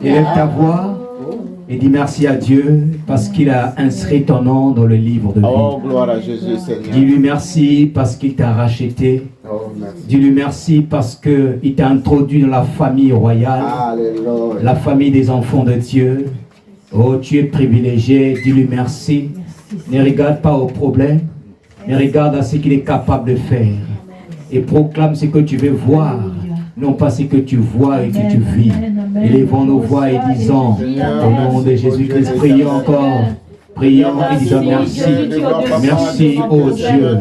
Élève ta voix et dis merci à Dieu parce qu'il a inscrit ton nom dans le livre de vie. Oh, gloire à Jésus, Seigneur. Dis-lui merci parce qu'il t'a racheté. Oh, merci. Dis-lui merci parce qu'il t'a introduit dans la famille royale, Alléluia. la famille des enfants de Dieu. Oh, tu es privilégié. Dis-lui merci. Ne regarde pas aux problèmes, mais regarde à ce qu'il est capable de faire. Et proclame ce que tu veux voir, non pas ce que tu vois et que tu vis. Élevons nos voix et disons, au nom de Jésus-Christ, prions encore. Prions et disons merci. Merci, ô Dieu.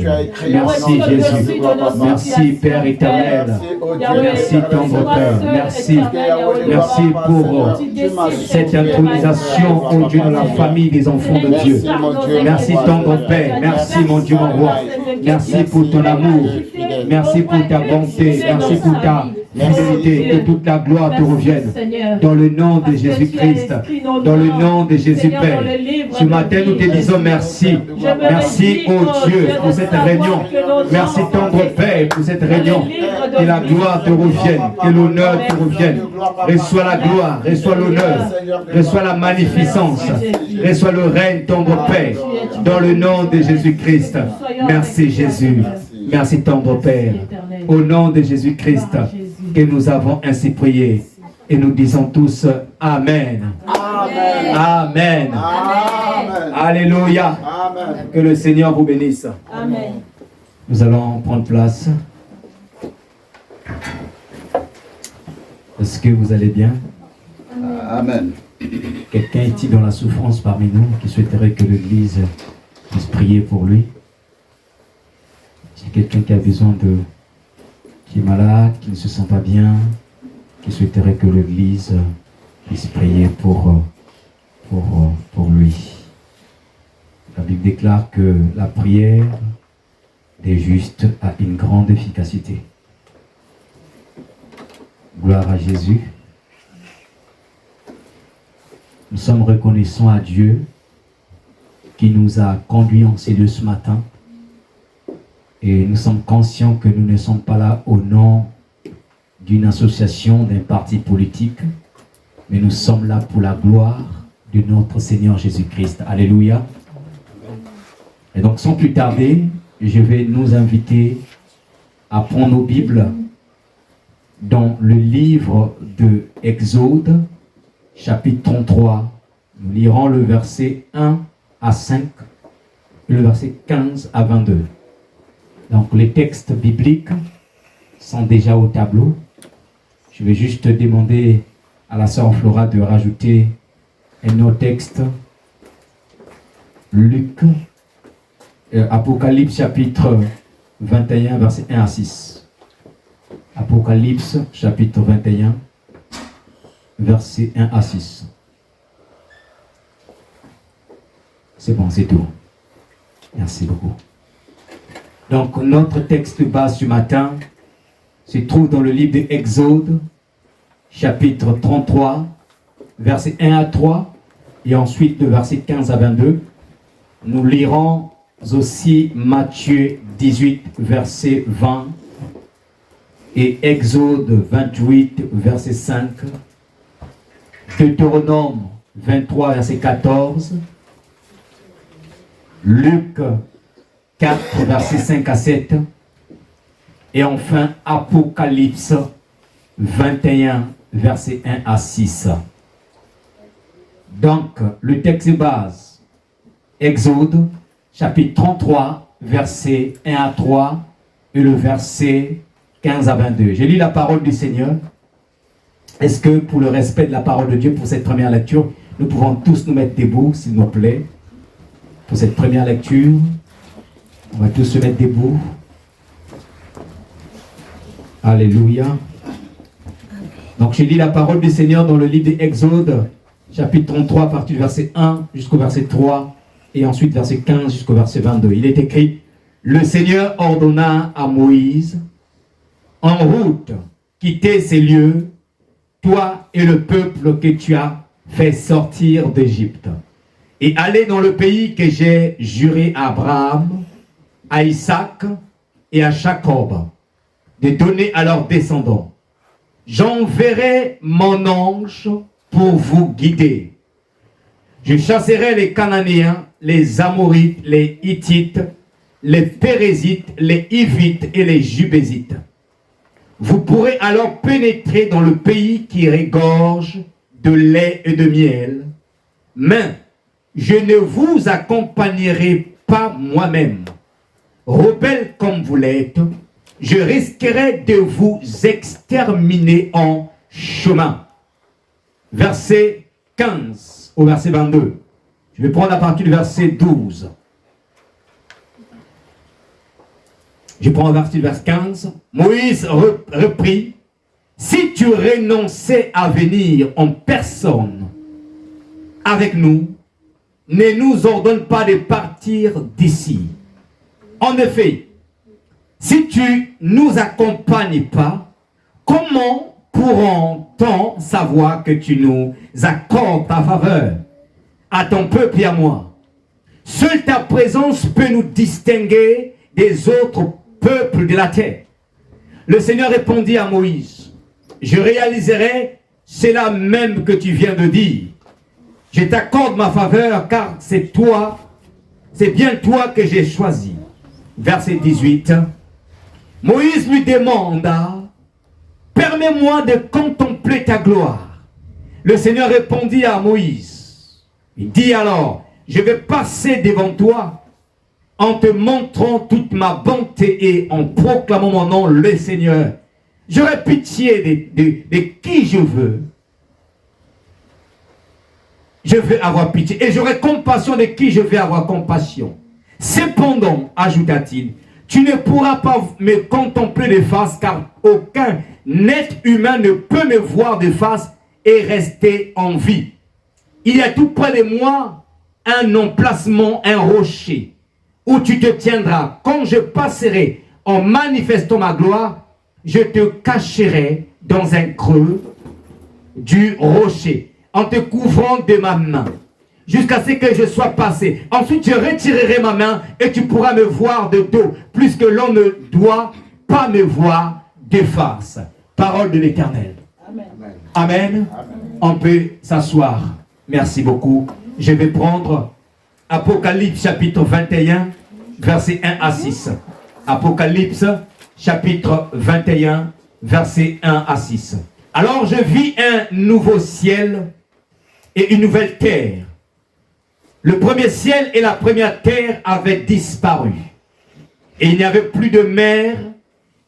Merci, Jésus. Merci, Père éternel. Merci, tendre Père. Merci. Merci pour cette intronisation, ô Dieu, dans la famille des enfants de Dieu. Merci, tendre Père. Merci, mon Dieu, mon roi. Merci pour ton amour. Merci pour ta bonté. Merci pour ta fidélité. Que toute la gloire te revienne. Dans le nom de Jésus-Christ. Dans le nom de Jésus, Père. Ce matin, nous te disons merci. Merci, ô Dieu, pour cette réunion. Merci, tendre Père, pour cette réunion. Que la gloire te revienne. Que l'honneur te revienne. Reçois la gloire. Reçois l'honneur. Reçois la magnificence. Reçois le règne, tendre Père. Dans le nom de Jésus-Christ. Merci, Jésus. Merci, tendre Père. Au nom de Jésus-Christ, que nous avons ainsi prié. Et nous disons tous Amen. Amen. Amen. Amen. Alléluia. Amen. Que le Seigneur vous bénisse. Amen. Nous allons prendre place. Est-ce que vous allez bien? Amen. Quelqu'un est-il dans la souffrance parmi nous qui souhaiterait que l'Église puisse prier pour lui? C'est quelqu'un qui a besoin qui est malade, qui ne se sent pas bien, qui souhaiterait que l'Église puisse prier pour lui. La Bible déclare que la prière des justes a une grande efficacité. Gloire à Jésus. Nous sommes reconnaissants à Dieu qui nous a conduits en ces lieux ce matin. Et nous sommes conscients que nous ne sommes pas là au nom d'une association, d'un parti politique, mais nous sommes là pour la gloire de notre Seigneur Jésus-Christ. Alléluia. Et donc, sans plus tarder, je vais nous inviter à prendre nos Bibles dans le livre de Exode, chapitre 33. Nous lirons le verset 1 à 5 et le verset 15 à 22. Donc, les textes bibliques sont déjà au tableau. Je vais juste demander à la sœur Flora de rajouter un autre texte. Luc, Apocalypse chapitre 21, verset 1 à 6. Apocalypse chapitre 21, verset 1 à 6. C'est bon, c'est tout. Merci beaucoup. Donc, notre texte base ce matin se trouve dans le livre d'Exode, chapitre 33, versets 1 à 3, et ensuite le verset 15 à 22. Nous lirons aussi Matthieu 18, verset 20, et Exode 28, verset 5, Deutéronome 23, verset 14, Luc 4, versets 5 à 7, et enfin Apocalypse 21, versets 1 à 6. Donc, le texte base, Exode, chapitre 33, versets 1 à 3, et le verset 15 à 22. Je lis la parole du Seigneur. Est-ce que, pour le respect de la parole de Dieu, pour cette première lecture, nous pouvons tous nous mettre debout, s'il nous plaît, pour cette première lecture? On va tous se mettre debout. Alléluia. Donc, je lis la parole du Seigneur dans le livre d'Exode, chapitre 33, à partir du verset 1 jusqu'au verset 3, et ensuite verset 15 jusqu'au verset 22. Il est écrit: Le Seigneur ordonna à Moïse: En route, quittez ces lieux, toi et le peuple que tu as fait sortir d'Égypte, et allez dans le pays que j'ai juré à Abraham, à Isaac et à Jacob de donner à leurs descendants. J'enverrai mon ange pour vous guider. Je chasserai les Cananéens, les Amorites, les Hittites, les Pérézites, les Hivites et les Jubésites. Vous pourrez alors pénétrer dans le pays qui regorge de lait et de miel. Mais je ne vous accompagnerai pas moi-même. Rebelle comme vous l'êtes, je risquerai de vous exterminer en chemin. Verset 15 au verset 22. Je vais prendre à partir du verset 12. Je prends à partir du verset 15. Moïse reprit, si tu renonçais à venir en personne avec nous, ne nous ordonne pas de partir d'ici. En effet, si tu ne nous accompagnes pas, comment pourront-on savoir que tu nous accordes ta faveur à ton peuple et à moi? Seule ta présence peut nous distinguer des autres peuples de la terre. Le Seigneur répondit à Moïse, je réaliserai cela même que tu viens de dire. Je t'accorde ma faveur car c'est toi, c'est bien toi que j'ai choisi. Verset 18. Moïse lui demanda, permets-moi de contempler ta gloire. Le Seigneur répondit à Moïse, il dit alors, je vais passer devant toi en te montrant toute ma bonté et en proclamant mon nom, le Seigneur. J'aurai pitié de qui je veux. Je veux avoir pitié. Et j'aurai compassion de qui je vais avoir compassion. Cependant, ajouta-t-il, tu ne pourras pas me contempler de face, car aucun être humain ne peut me voir de face et rester en vie. Il y a tout près de moi un emplacement, un rocher, où tu te tiendras. Quand je passerai en manifestant ma gloire, je te cacherai dans un creux du rocher, en te couvrant de ma main, jusqu'à ce que je sois passé. Ensuite, je retirerai ma main et tu pourras me voir de dos, puisque l'on ne doit pas me voir de face. Parole de l'Éternel. Amen. Amen. Amen. On peut s'asseoir. Merci beaucoup. Je vais prendre Apocalypse chapitre 21, versets 1 à 6. Apocalypse chapitre 21, versets 1 à 6. Alors je vis un nouveau ciel et une nouvelle terre. Le premier ciel et la première terre avaient disparu. Et il n'y avait plus de mer.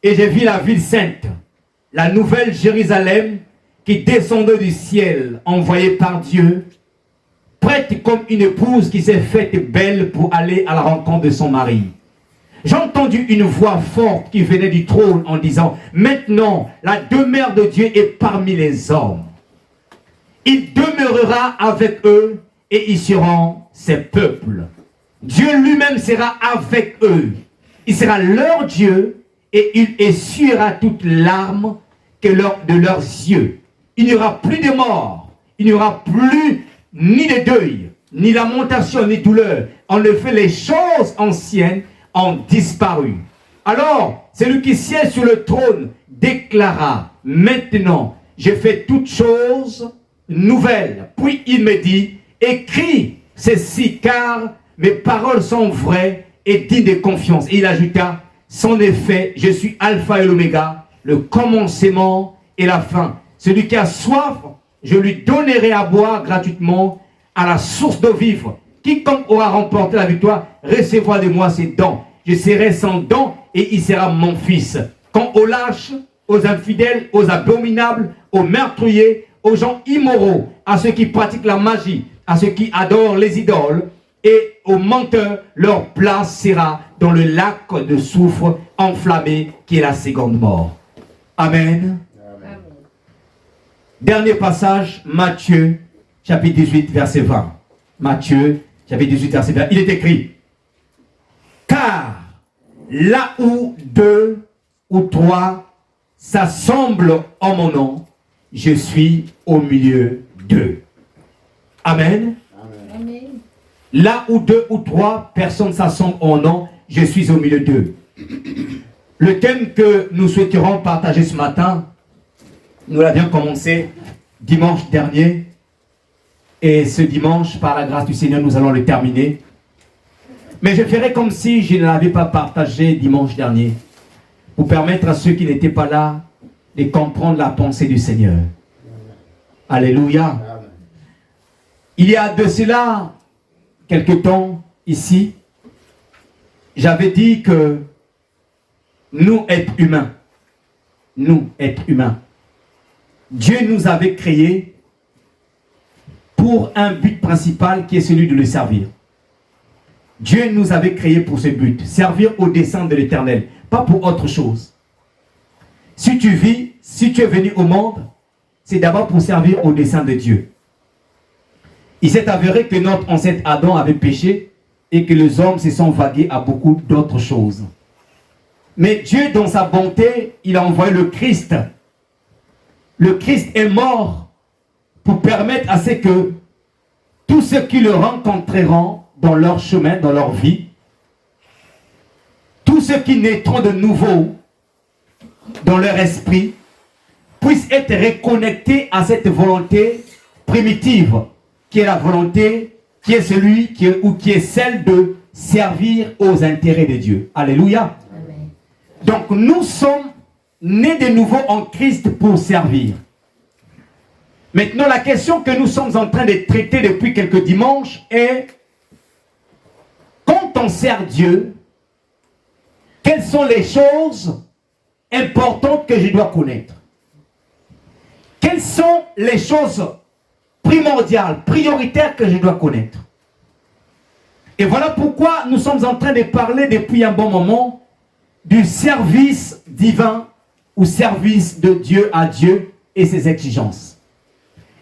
Et j'ai vu la ville sainte, la nouvelle Jérusalem, qui descendait du ciel, envoyée par Dieu, prête comme une épouse qui s'est faite belle pour aller à la rencontre de son mari. J'ai entendu une voix forte qui venait du trône en disant, maintenant la demeure de Dieu est parmi les hommes. Il demeurera avec eux et ils seront ses peuples. Dieu lui-même sera avec eux. Il sera leur Dieu et il essuiera toute larme de leurs yeux. Il n'y aura plus de mort. Il n'y aura plus ni de deuil, ni lamentation, ni douleur. En effet, les choses anciennes ont disparu. Alors, celui qui siège sur le trône déclara, maintenant, j'ai fait toutes choses nouvelles. Puis il me dit, écris ceci, car mes paroles sont vraies et dignes de confiance. Et il ajouta, sans effet, je suis alpha et l'oméga, le commencement et la fin. Celui qui a soif, je lui donnerai à boire gratuitement à la source d'eau vive. Quiconque aura remporté la victoire recevra de moi ses dons. Je serai son don et il sera mon fils. Quant aux lâches, aux infidèles, aux abominables, aux meurtriers, aux gens immoraux, à ceux qui pratiquent la magie, à ceux qui adorent les idoles et aux menteurs, leur place sera dans le lac de soufre enflammé qui est la seconde mort. Amen. Amen. Dernier passage, Matthieu, chapitre 18, verset 20. Matthieu, chapitre 18, verset 20. Il est écrit, car là où 2 ou 3 s'assemblent en mon nom, je suis au milieu d'eux. Amen. Amen. Là où 2 ou 3 personnes s'assemblent en mon nom, je suis au milieu d'eux. Le thème que nous souhaiterons partager ce matin, nous l'avions commencé dimanche dernier, Et ce dimanche, par la grâce du Seigneur, nous allons le terminer. Mais je ferai comme si je ne l'avais pas partagé dimanche dernier, pour permettre à ceux qui n'étaient pas là de comprendre la pensée du Seigneur. Alléluia. Il y a de cela quelque temps, ici, j'avais dit que nous, êtres humains, Dieu nous avait créés pour un but principal qui est celui de le servir. Dieu nous avait créés pour ce but, servir au dessein de l'Éternel, pas pour autre chose. Si tu vis, si tu es venu au monde, c'est d'abord pour servir au dessein de Dieu. Il s'est avéré que notre ancêtre Adam avait péché et que les hommes se sont vagués à beaucoup d'autres choses. Mais Dieu, dans sa bonté, il a envoyé le Christ. Le Christ est mort pour permettre à ce que tous ceux qui le rencontreront dans leur chemin, dans leur vie, tous ceux qui naîtront de nouveau dans leur esprit, puissent être reconnectés à cette volonté primitive, qui est la volonté, qui est celui, qui est celle de servir aux intérêts de Dieu. Alléluia. Amen. Donc nous sommes nés de nouveau en Christ pour servir. Maintenant, la question que nous sommes en train de traiter depuis quelques dimanches est: quand on sert Dieu, quelles sont les choses importantes que je dois connaître? Quelles sont les choses primordiales, prioritaires que je dois connaître? Et voilà pourquoi nous sommes en train de parler depuis un bon moment du service divin ou service de Dieu à Dieu et ses exigences.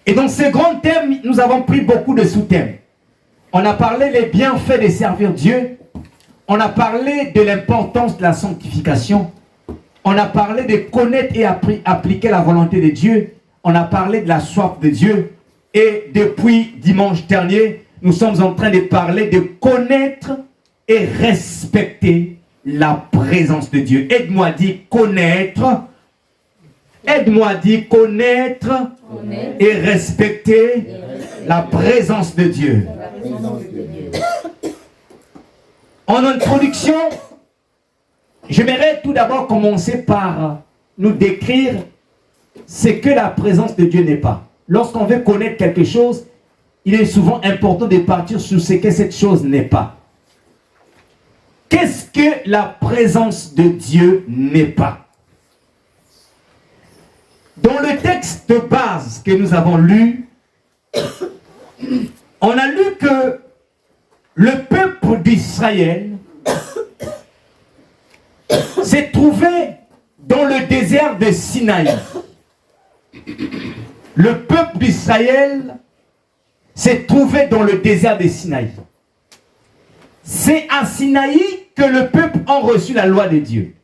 Et dans ces grands thèmes, nous avons pris beaucoup de sous-thèmes. On a parlé des bienfaits de servir Dieu. On a parlé de l'importance de la sanctification. On a parlé de connaître et appliquer la volonté de Dieu. On a parlé de la soif de Dieu. Et depuis dimanche dernier, nous sommes en train de parler de connaître et respecter la présence de Dieu. Aide-moi à dire connaître. Aide-moi à dire connaître et respecter la présence de Dieu. En introduction, j'aimerais tout d'abord commencer par nous décrire ce que la présence de Dieu n'est pas. Lorsqu'on veut connaître quelque chose, il est souvent important de partir sur ce que cette chose n'est pas. Qu'est-ce que la présence de Dieu n'est pas? Dans le texte de base que nous avons lu, on a lu que le peuple d'Israël s'est trouvé dans le désert de Sinaï. Le peuple d'Israël s'est trouvé dans le désert de Sinaï. C'est à Sinaï que le peuple a reçu la loi de Dieu.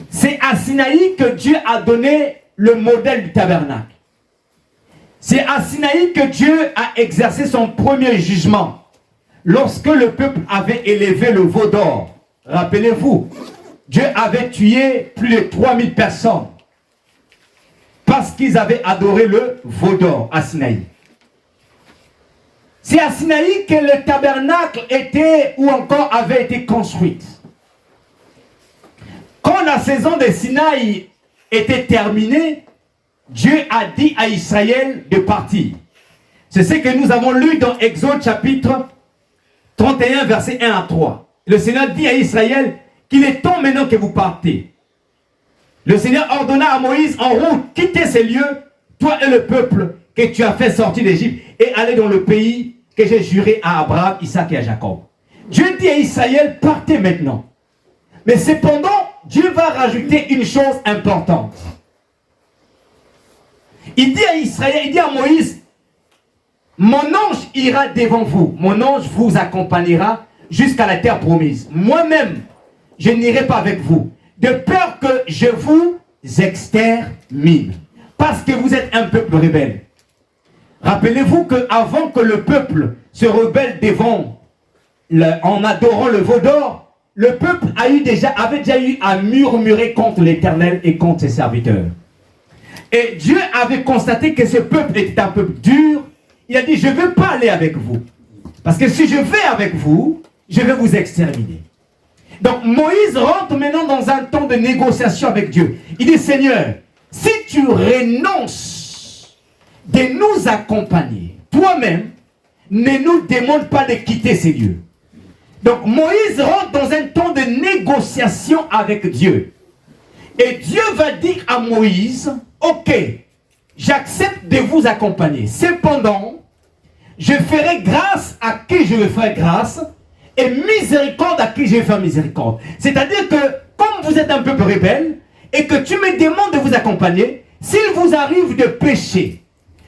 C'est à Sinaï que Dieu a donné le modèle du tabernacle. C'est à Sinaï que Dieu a exercé son premier jugement. Lorsque le peuple avait élevé le veau d'or, rappelez-vous, Dieu avait tué plus de 3000 personnes parce qu'ils avaient adoré le veau d'or à Sinaï. C'est à Sinaï que le tabernacle était ou encore avait été construit. Quand la saison de Sinaï était terminée, Dieu a dit à Israël de partir. C'est ce que nous avons lu dans Exode chapitre 31, versets 1 à 3. Le Seigneur dit à Israël qu'il est temps maintenant que vous partez. Le Seigneur ordonna à Moïse en route, quittez ces lieux, toi et le peuple que tu as fait sortir d'Égypte, et allez dans le pays que j'ai juré à Abraham, Isaac et à Jacob. Dieu dit à Israël, partez maintenant. Mais cependant, Dieu va rajouter une chose importante. Il dit à Israël, il dit à Moïse, mon ange ira devant vous, mon ange vous accompagnera jusqu'à la terre promise. Moi-même, je n'irai pas avec vous, de peur que je vous extermine, parce que vous êtes un peuple rebelle. Rappelez-vous qu'avant que le peuple se rebelle devant, en adorant le veau d'or, le peuple avait déjà eu à murmurer contre l'Éternel et contre ses serviteurs. Et Dieu avait constaté que ce peuple était un peuple dur, il a dit, je ne veux pas aller avec vous. Parce que si je vais avec vous, je vais vous exterminer. Donc Moïse rentre maintenant dans un temps de négociation avec Dieu. Il dit, Seigneur, si tu renonces de nous accompagner, toi-même, ne nous demande pas de quitter ces lieux. Donc Moïse rentre dans un temps de négociation avec Dieu. Et Dieu va dire à Moïse, ok, j'accepte de vous accompagner. Cependant, je ferai grâce à qui je veux faire grâce et miséricorde à qui je vais faire miséricorde. C'est-à-dire que, comme vous êtes un peuple rebelle et que tu me demandes de vous accompagner, s'il vous arrive de pécher,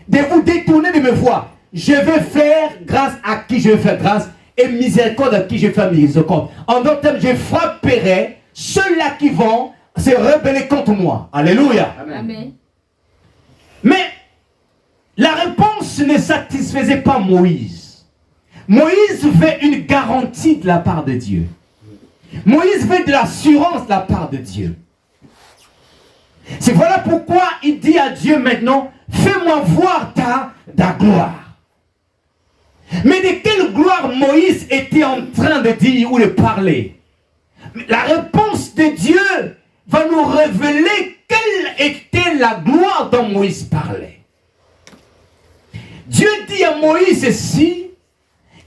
de vous détourner de mes voies, je vais faire grâce à qui je vais faire grâce et miséricorde à qui je vais faire miséricorde. En d'autres termes, je frapperai ceux-là qui vont se rebeller contre moi. Alléluia. Amen. Mais la réponse ne satisfaisait pas Moïse. Moïse veut une garantie de la part de Dieu. Moïse veut de l'assurance de la part de Dieu. C'est voilà pourquoi il dit à Dieu maintenant, fais-moi voir ta gloire. Mais de quelle gloire Moïse était en train de dire ou de parler? La réponse de Dieu va nous révéler quelle était la gloire dont Moïse parlait. Dieu dit à Moïse ceci,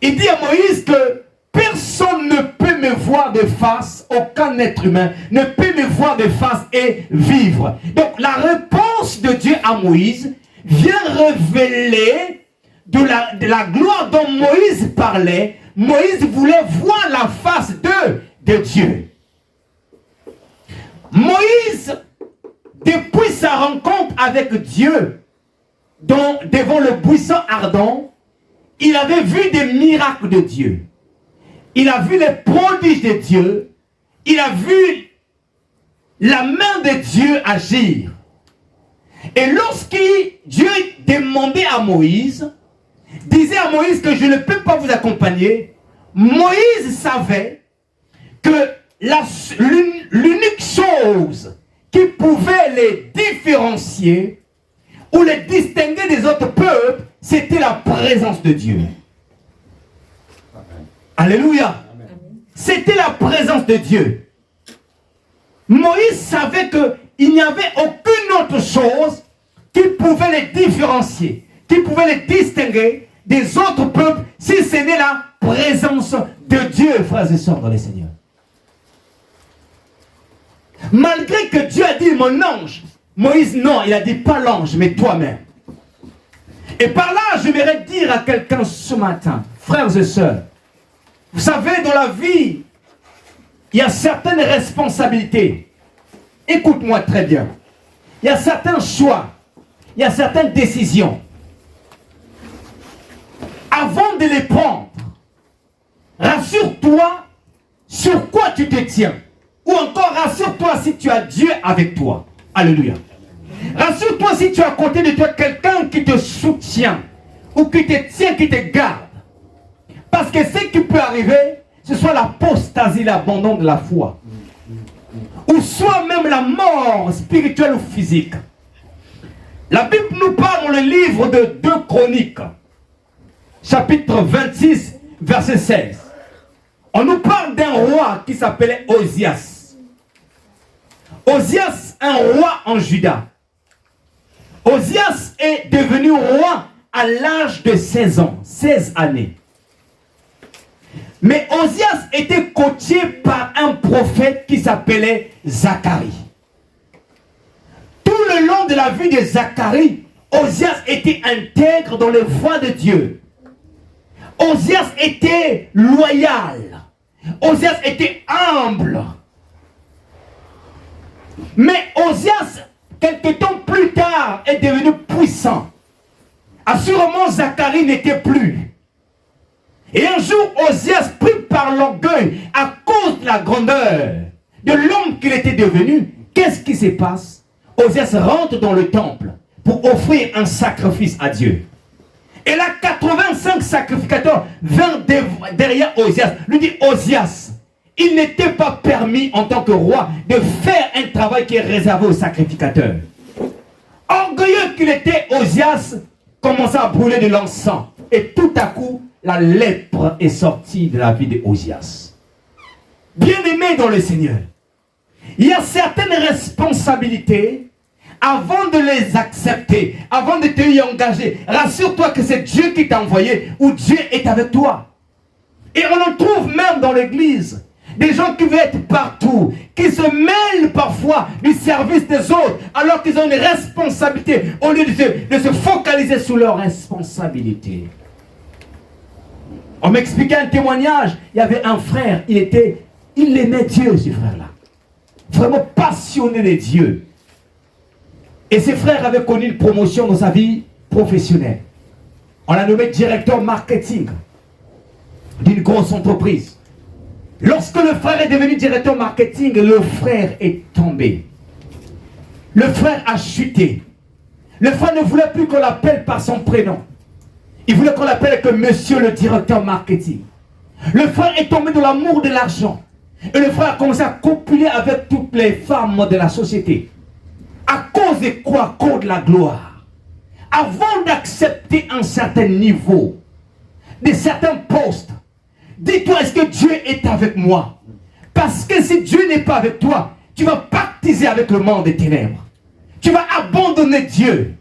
il dit à Moïse que personne ne peut me voir de face, aucun être humain ne peut me voir de face et vivre. Donc la réponse de Dieu à Moïse vient révéler de la gloire dont Moïse parlait. Moïse voulait voir la face de Dieu. Moïse, depuis sa rencontre avec Dieu, devant le buisson ardent, il avait vu des miracles de Dieu. Il a vu les prodiges de Dieu. Il a vu la main de Dieu agir. Et lorsque Dieu demandait à Moïse, disait à Moïse que je ne peux pas vous accompagner, Moïse savait que l'unique chose qui pouvait les différencier ou les distinguer des autres peuples, c'était la présence de Dieu. Alléluia. C'était la présence de Dieu. Moïse savait qu'il n'y avait aucune autre chose qui pouvait les différencier, qui pouvait les distinguer des autres peuples, si ce n'est la présence de Dieu, frères et sœurs dans le Seigneur. Malgré que Dieu a dit mon ange, Moïse non, il a dit pas l'ange, mais toi-même. Et par là, je voudrais dire à quelqu'un ce matin, frères et sœurs, vous savez, dans la vie, il y a certaines responsabilités. Écoute-moi très bien. Il y a certains choix, il y a certaines décisions. Avant de les prendre, rassure-toi sur quoi tu te tiens. Ou encore, rassure-toi si tu as Dieu avec toi. Alléluia. Rassure-toi si tu as à côté de toi quelqu'un qui te soutient ou qui te tient, qui te garde. Parce que ce qui peut arriver, ce soit l'apostasie, l'abandon de la foi. Ou soit même la mort spirituelle ou physique. La Bible nous parle dans le livre de 2 Chroniques, chapitre 26, verset 16. On nous parle d'un roi qui s'appelait Osias. Osias, un roi en Juda. Osias est devenu roi à l'âge de 16 ans, 16 années. Mais Osias était coaché par un prophète qui s'appelait Zacharie. Tout le long de la vie de Zacharie, Osias était intègre dans les voies de Dieu. Osias était loyal. Osias était humble. Mais Osias, quelque temps plus tard, est devenu puissant. Assurément, Zacharie n'était plus. Et un jour, Osias, pris par l'orgueil, à cause de la grandeur de l'homme qu'il était devenu, qu'est-ce qui se passe? Osias rentre dans le temple pour offrir un sacrifice à Dieu. Et là, 85 sacrificateurs vinrent derrière Osias. Lui dit, Osias, il n'était pas permis en tant que roi de faire un travail qui est réservé aux sacrificateurs. Orgueilleux qu'il était, Osias commença à brûler de l'encens. Et tout à coup, la lèpre est sortie de la vie de Osias. Bien-aimé dans le Seigneur, il y a certaines responsabilités, avant de les accepter, avant de te y engager, rassure-toi que c'est Dieu qui t'a envoyé ou Dieu est avec toi. Et on en trouve même dans l'église. Des gens qui veulent être partout, qui se mêlent parfois du service des autres, alors qu'ils ont une responsabilité, au lieu de se focaliser sur leurs responsabilités. On m'expliquait un témoignage, il y avait un frère, il aimait Dieu, ce frère-là. Vraiment passionné de Dieu. Et ce frère avait connu une promotion dans sa vie professionnelle. On l'a nommé directeur marketing d'une grosse entreprise. Lorsque le frère est devenu directeur marketing, le frère est tombé. Le frère a chuté. Le frère ne voulait plus qu'on l'appelle par son prénom. Il voulait qu'on l'appelle que monsieur le directeur marketing. Le frère est tombé dans l'amour de l'argent. Et le frère a commencé à copuler avec toutes les femmes de la société. À cause de quoi? À cause de la gloire. Avant d'accepter un certain niveau, de certains postes, dis-toi, est-ce que Dieu est avec moi? Parce que si Dieu n'est pas avec toi, tu vas pactiser avec le monde des ténèbres. Tu vas abandonner Dieu.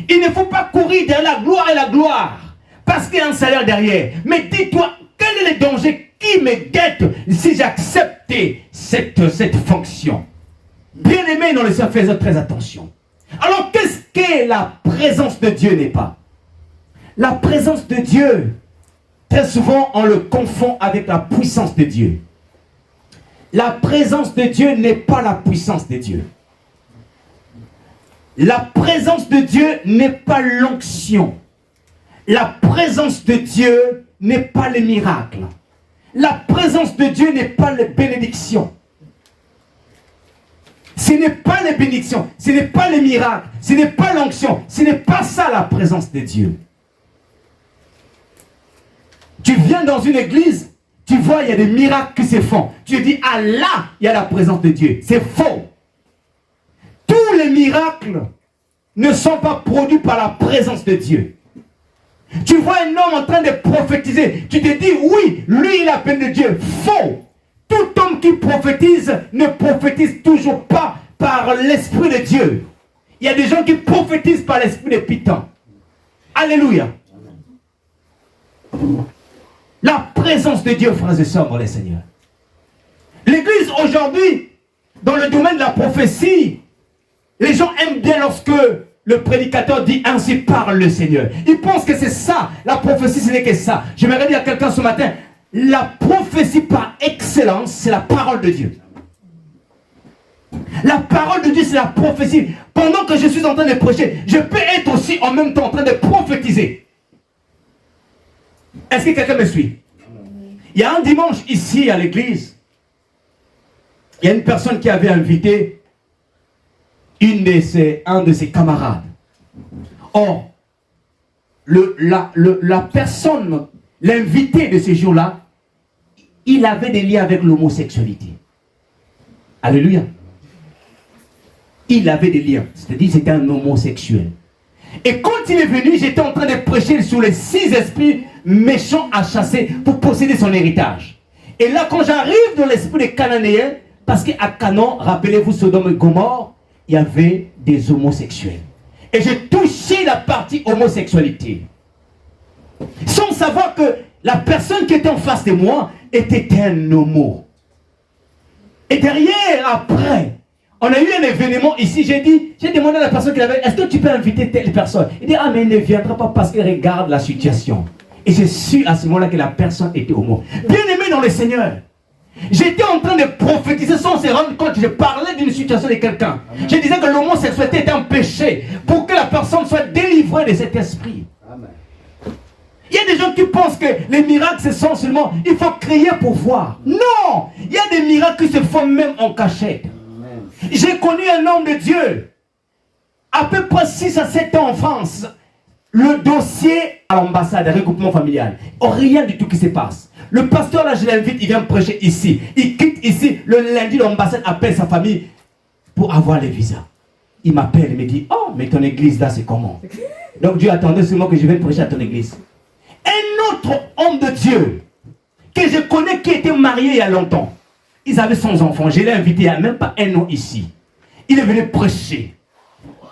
Il ne faut pas courir derrière la gloire et la gloire, parce qu'il y a un salaire derrière. Mais dis-toi, quel est le danger qui me guette si j'acceptais cette fonction? Bien-aimé dans le Seigneur, faisons très attention. Alors, qu'est-ce que la présence de Dieu n'est pas? La présence de Dieu, très souvent, on le confond avec la puissance de Dieu. La présence de Dieu n'est pas la puissance de Dieu. La présence de Dieu n'est pas l'onction. La présence de Dieu n'est pas le miracle. La présence de Dieu n'est pas la bénédiction. Ce n'est pas les bénédictions, ce n'est pas les miracles, ce n'est pas l'onction, ce n'est pas ça la présence de Dieu. Tu viens dans une église, tu vois, il y a des miracles qui se font. Tu te dis, ah là, il y a la présence de Dieu. C'est faux. Tous les miracles ne sont pas produits par la présence de Dieu. Tu vois un homme en train de prophétiser. Tu te dis, oui, lui, il a peine de Dieu. Faux. Tout homme qui prophétise ne prophétise toujours pas par l'Esprit de Dieu. Il y a des gens qui prophétisent par l'Esprit de Python. Alléluia. La présence de Dieu, frères et sœurs, dans les Seigneurs. L'église aujourd'hui, dans le domaine de la prophétie, les gens aiment bien lorsque le prédicateur dit ainsi parle le Seigneur. Ils pensent que c'est ça. La prophétie, ce n'est que ça. J'aimerais dire à quelqu'un ce matin, la prophétie par excellence, c'est la parole de Dieu. La parole de Dieu, c'est la prophétie. Pendant que je suis en train de prêcher, je peux être aussi en même temps en train de prophétiser. Est-ce que quelqu'un me suit? Il y a un dimanche ici à l'église, il y a une personne qui avait invité un de ses camarades. Or, la personne, l'invité de ce jour-là, il avait des liens avec l'homosexualité. Alléluia. Il avait des liens. C'est-à-dire c'était un homosexuel. Et quand il est venu, j'étais en train de prêcher sur les 6 esprits méchants à chasser pour posséder son héritage. Et là, quand j'arrive dans l'esprit des Cananéens, parce qu'à Canaan, rappelez-vous Sodome et Gomorrhe, il y avait des homosexuels. Et j'ai touché la partie homosexualité. Sans savoir que la personne qui était en face de moi était un homo. Et derrière, après, on a eu un événement ici, j'ai demandé à la personne qui avait, est-ce que tu peux inviter telle personne? Il dit, ah mais il ne viendra pas parce qu'il regarde la situation. Et j'ai su à ce moment-là que la personne était homo. Bien-aimé dans le Seigneur, j'étais en train de prophétiser sans se rendre compte. Je parlais d'une situation de quelqu'un. Je disais que l'homosexualité était un péché pour que la personne soit délivrée de cet esprit. Amen. Il y a des gens qui pensent que les miracles, ce sont seulement, il faut crier pour voir. Non! Il y a des miracles qui se font même en cachette. J'ai connu un homme de Dieu, à peu près 6 à 7 ans en France. Le dossier à l'ambassade, regroupement familial. Oh, rien du tout qui se passe. Le pasteur là, je l'invite, il vient prêcher ici. Il quitte ici, le lundi, l'ambassade appelle sa famille pour avoir les visas. il m'appelle, il me dit, oh, mais ton église là, c'est comment? Donc Dieu attendait seulement que je vienne prêcher à ton église. Un autre homme de Dieu que je connais qui était marié il y a longtemps. Ils avaient 100 enfants. Je l'ai invité il n'y a même pas un an ici. Il est venu prêcher.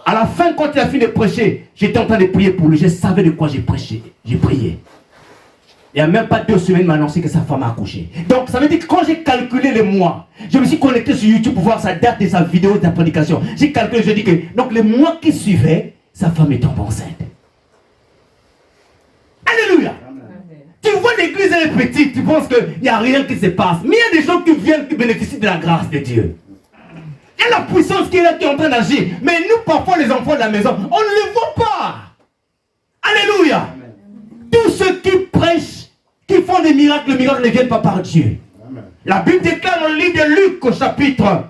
À la fin, quand il a fini de prêcher, j'étais en train de prier pour lui. Je savais de quoi j'ai prêché. J'ai prié. Il n'y a même pas 2 semaines, il m'a annoncé que sa femme a accouché. Donc, ça veut dire que quand j'ai calculé les mois, je me suis connecté sur YouTube pour voir sa date de sa vidéo de la prédication. J'ai calculé, je dis que, donc les mois qui suivaient, sa femme est enceinte. Alléluia. Tu vois l'église, elle est petite, tu penses qu'il n'y a rien qui se passe. Mais il y a des gens qui viennent, qui bénéficient de la grâce de Dieu. Il y a la puissance qui est là, qui est en train d'agir. Mais nous, parfois, les enfants de la maison, on ne les voit pas. Alléluia. Amen. Tous ceux qui prêchent, qui font des miracles, les miracles ne viennent pas par Dieu. Amen. La Bible déclare dans le livre de Luc, au chapitre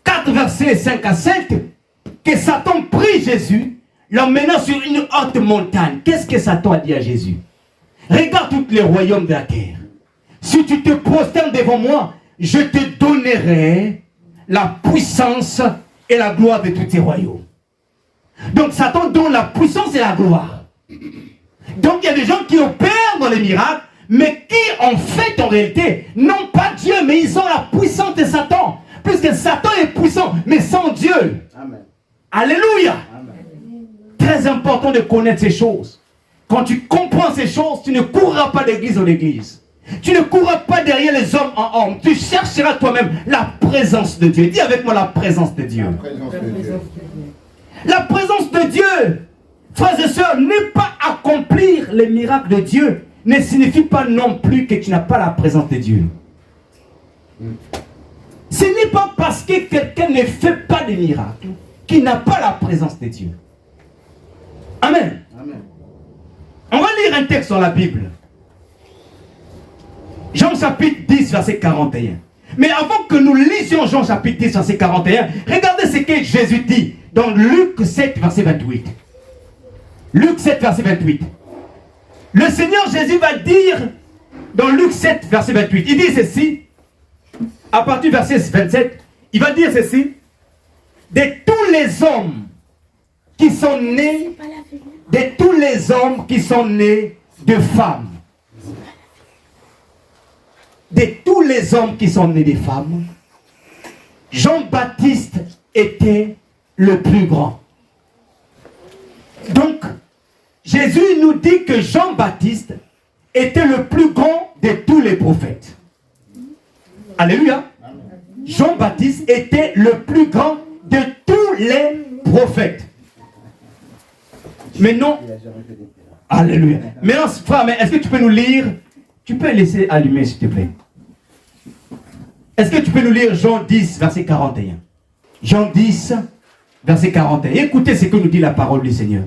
4, versets 5 à 7, que Satan prit Jésus, l'emmena sur une haute montagne. Qu'est-ce que Satan a dit à Jésus? Regarde tous les royaumes de la terre. Si tu te prosternes devant moi, je te donnerai la puissance et la gloire de tous tes royaumes. Donc Satan donne la puissance et la gloire. Donc il y a des gens qui opèrent dans les miracles, mais qui en fait, en réalité, n'ont pas Dieu, mais ils ont la puissance de Satan. Puisque Satan est puissant, mais sans Dieu. Amen. Alléluia. Amen. Très important de connaître ces choses. Quand tu comprends ces choses, tu ne courras pas d'église en église. Tu ne courras pas derrière les hommes en hommes. Tu chercheras toi-même la présence de Dieu. Dis avec moi la présence de Dieu. La présence de Dieu. La présence de Dieu, frères et sœurs, ne pas accomplir les miracles de Dieu ne signifie pas non plus que tu n'as pas la présence de Dieu. Ce n'est pas parce que quelqu'un ne fait pas de miracles qu'il n'a pas la présence de Dieu. Amen. Amen. On va lire un texte dans la Bible. Jean chapitre 10, verset 41. Mais avant que nous lisions Jean chapitre 10, verset 41, regardez ce que Jésus dit dans Luc 7, verset 28. Luc 7, verset 28. Le Seigneur Jésus va dire dans Luc 7, verset 28, il dit ceci, à partir du verset 27, il va dire ceci, de tous les hommes qui sont nés, de tous les hommes qui sont nés de femmes, de tous les hommes qui sont nés des femmes, Jean-Baptiste était le plus grand. Donc, Jésus nous dit que Jean-Baptiste était le plus grand de tous les prophètes. Alléluia. Jean-Baptiste était le plus grand de tous les prophètes. Mais non. Alléluia. Maintenant, frère, est-ce que tu peux nous lire? Tu peux laisser allumer, s'il te plaît. Est-ce que tu peux nous lire Jean 10, verset 41? Jean 10, verset 41. Écoutez ce que nous dit la parole du Seigneur.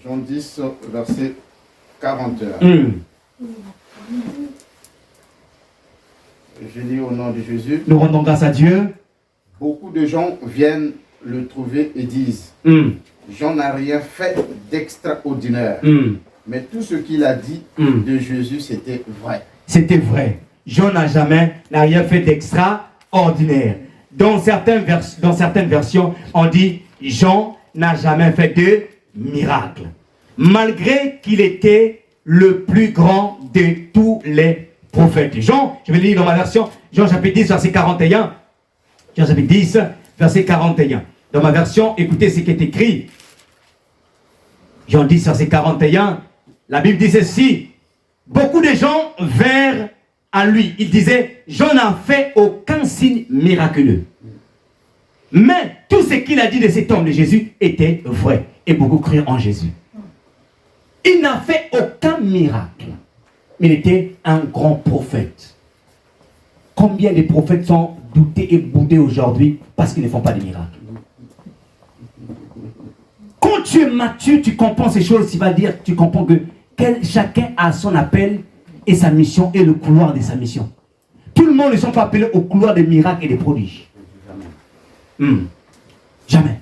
Jean 10, verset 41. Je lis au nom de Jésus. Nous rendons grâce à Dieu. Beaucoup de gens viennent le trouver et disent Jean n'a rien fait d'extraordinaire. Mais tout ce qu'il a dit de Jésus, c'était vrai. C'était vrai. Jean n'a rien fait d'extraordinaire. Dans certaines versions, on dit Jean n'a jamais fait de miracle. Malgré qu'il était le plus grand de tous les prophètes. Jean, je vais lire dans ma version, Jean chapitre 10, verset 41. Jean chapitre 10, verset 41. Dans ma version, écoutez ce qui est écrit. Jean 10, verset 41. La Bible dit ceci. Beaucoup de gens vinrent à lui. Ils disaient, Jean n'a fait aucun signe miraculeux. Mais tout ce qu'il a dit de cet homme de Jésus était vrai. Et beaucoup crurent en Jésus. Il n'a fait aucun miracle. Mais il était un grand prophète. Combien de prophètes sont doutés et boudés aujourd'hui parce qu'ils ne font pas de miracles? Quand tu es mature, tu comprends ces choses, tu comprends que chacun a son appel et sa mission et le couloir de sa mission. Tout le monde ne sont pas appelés au couloir des miracles et des prodiges. Jamais.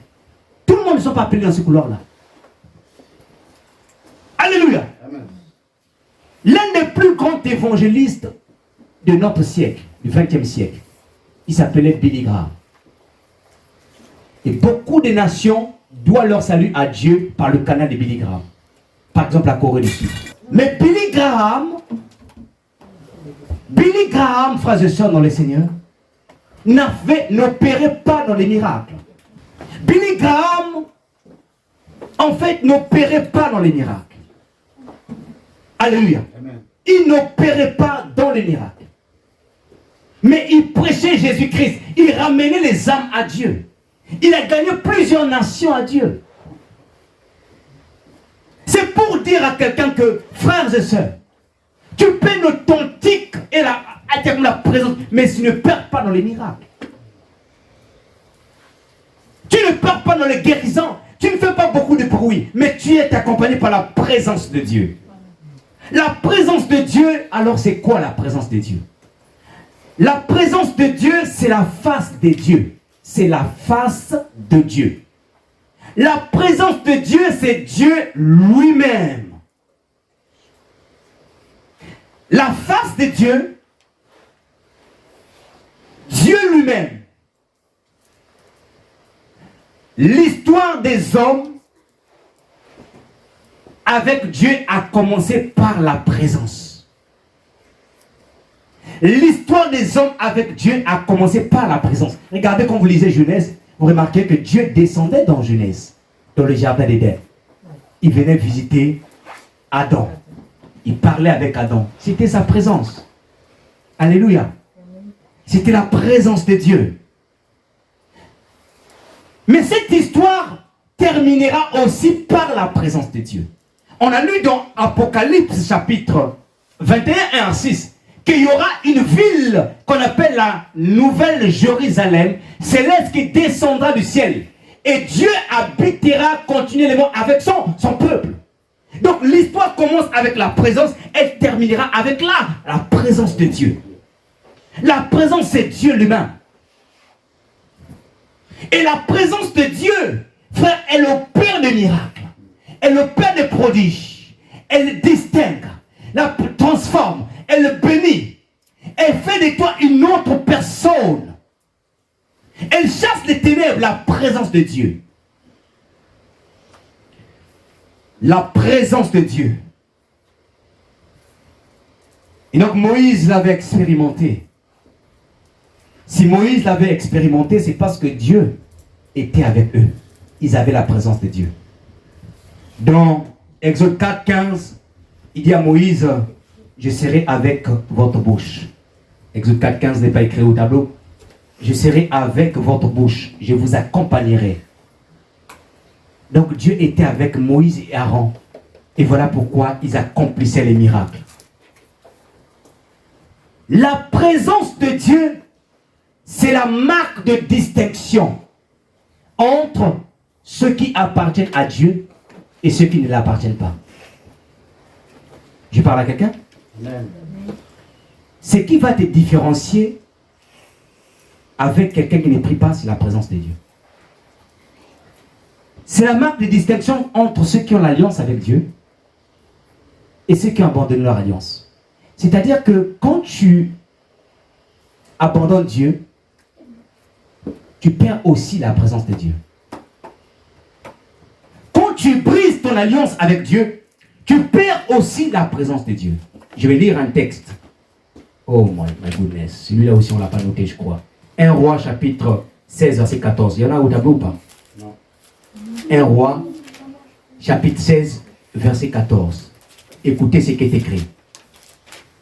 Tout le monde ne sont pas appelés dans ce couloir-là. Alléluia. Amen. L'un des plus grands évangélistes de notre siècle, du XXe siècle, il s'appelait Billy Graham. Et beaucoup de nations doivent leur salut à Dieu par le canal de Billy Graham. Par exemple, la Corée du Sud. Mais Billy Graham, frères et sœurs dans le Seigneur, n'opérait pas dans les miracles. Billy Graham, en fait, n'opérait pas dans les miracles. Alléluia. Amen. Il n'opérait pas dans les miracles. Mais il prêchait Jésus-Christ. Il ramenait les âmes à Dieu. Il a gagné plusieurs nations à Dieu. C'est pour dire à quelqu'un que, frères et sœurs, tu peux l'authentique et la présence, mais tu ne perds pas dans les miracles. Tu ne perds pas dans les guérisons. Tu ne fais pas beaucoup de bruit, mais tu es accompagné par la présence de Dieu. La présence de Dieu, alors c'est quoi la présence de Dieu? La présence de Dieu, c'est la face de Dieu. C'est la face de Dieu. La présence de Dieu, c'est Dieu lui-même. La face de Dieu, Dieu lui-même. L'histoire des hommes avec Dieu a commencé par la présence. L'histoire des hommes avec Dieu a commencé par la présence. Regardez quand vous lisez Genèse, vous remarquez que Dieu descendait dans Genèse, dans le jardin d'Éden. Il venait visiter Adam. Il parlait avec Adam. C'était sa présence. Alléluia. C'était la présence de Dieu. Mais cette histoire terminera aussi par la présence de Dieu. On a lu dans Apocalypse chapitre 21 et 6 qu'il y aura une ville qu'on appelle la Nouvelle Jérusalem céleste qui descendra du ciel. Et Dieu habitera continuellement avec son peuple. Donc l'histoire commence avec la présence, elle terminera avec la présence de Dieu. La présence, c'est Dieu lui-même. Et la présence de Dieu, frère, elle opère des miracles. Elle opère des prodiges. Elle distingue, la transforme, elle bénit. Elle fait de toi une autre personne. Elle chasse les ténèbres, la présence de Dieu. La présence de Dieu. Et donc Moïse l'avait expérimenté. Si Moïse l'avait expérimenté, c'est parce que Dieu était avec eux. Ils avaient la présence de Dieu. Dans Exode 4, 15, il dit à Moïse, je serai avec votre bouche. Exode 4, 15 n'est pas écrit au tableau. Je serai avec votre bouche. Je vous accompagnerai. Donc Dieu était avec Moïse et Aaron. Et voilà pourquoi ils accomplissaient les miracles. La présence de Dieu, c'est la marque de distinction entre ceux qui appartiennent à Dieu et ceux qui ne l'appartiennent pas. Je parle à quelqu'un? Ce qui va te différencier avec quelqu'un qui ne prie pas, c'est la présence de Dieu. C'est la marque de distinction entre ceux qui ont l'alliance avec Dieu et ceux qui ont abandonné leur alliance. C'est-à-dire que quand tu abandonnes Dieu, tu perds aussi la présence de Dieu. Quand tu brises ton alliance avec Dieu, tu perds aussi la présence de Dieu. Je vais lire un texte. Oh my goodness. Celui-là aussi, on ne l'a pas noté, je crois. 1 Roi, chapitre 16, verset 14. Il y en a au tableau ou pas? Non. 1 Roi, chapitre 16, verset 14. Écoutez ce qui est écrit.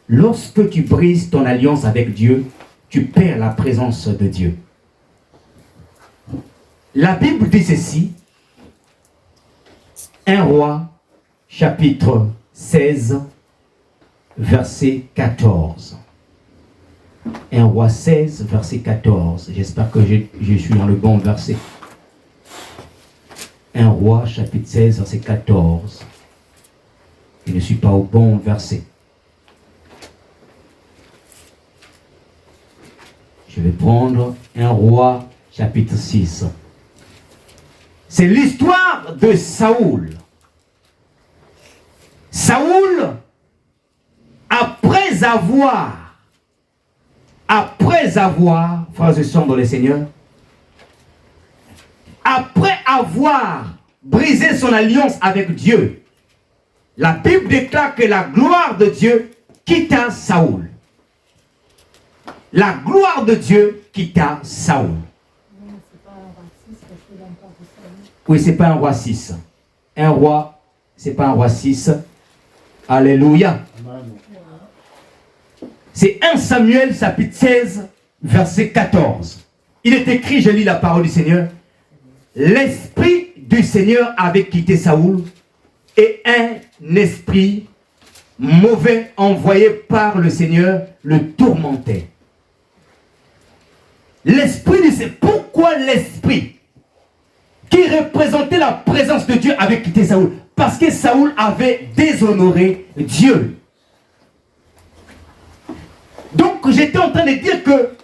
Lorsque tu brises ton alliance avec Dieu, tu perds la présence de Dieu. La Bible dit ceci. 1 Roi, chapitre 16, verset 14. 1 Roi 16, verset 14. J'espère que je suis dans le bon verset. 1 Roi, chapitre 16, verset 14. Je ne suis pas au bon verset. Je vais prendre 1 Roi, chapitre 6. C'est l'histoire de Saoul. Saoul, après avoir, frères et sœurs dans le Seigneur, après avoir brisé son alliance avec Dieu, la Bible déclare que la gloire de Dieu quitta Saoul. La gloire de Dieu quitta Saoul. Oui, c'est pas un roi 6. Un roi, c'est pas un roi 6. Alléluia. C'est 1 Samuel chapitre 16, verset 14. Il est écrit, je lis la parole du Seigneur. L'esprit du Seigneur avait quitté Saoul et un esprit mauvais envoyé par le Seigneur le tourmentait. L'esprit du Seigneur. Pourquoi l'esprit qui représentait la présence de Dieu avait quitté Saoul? Parce que Saoul avait déshonoré Dieu. Donc j'étais en train de dire que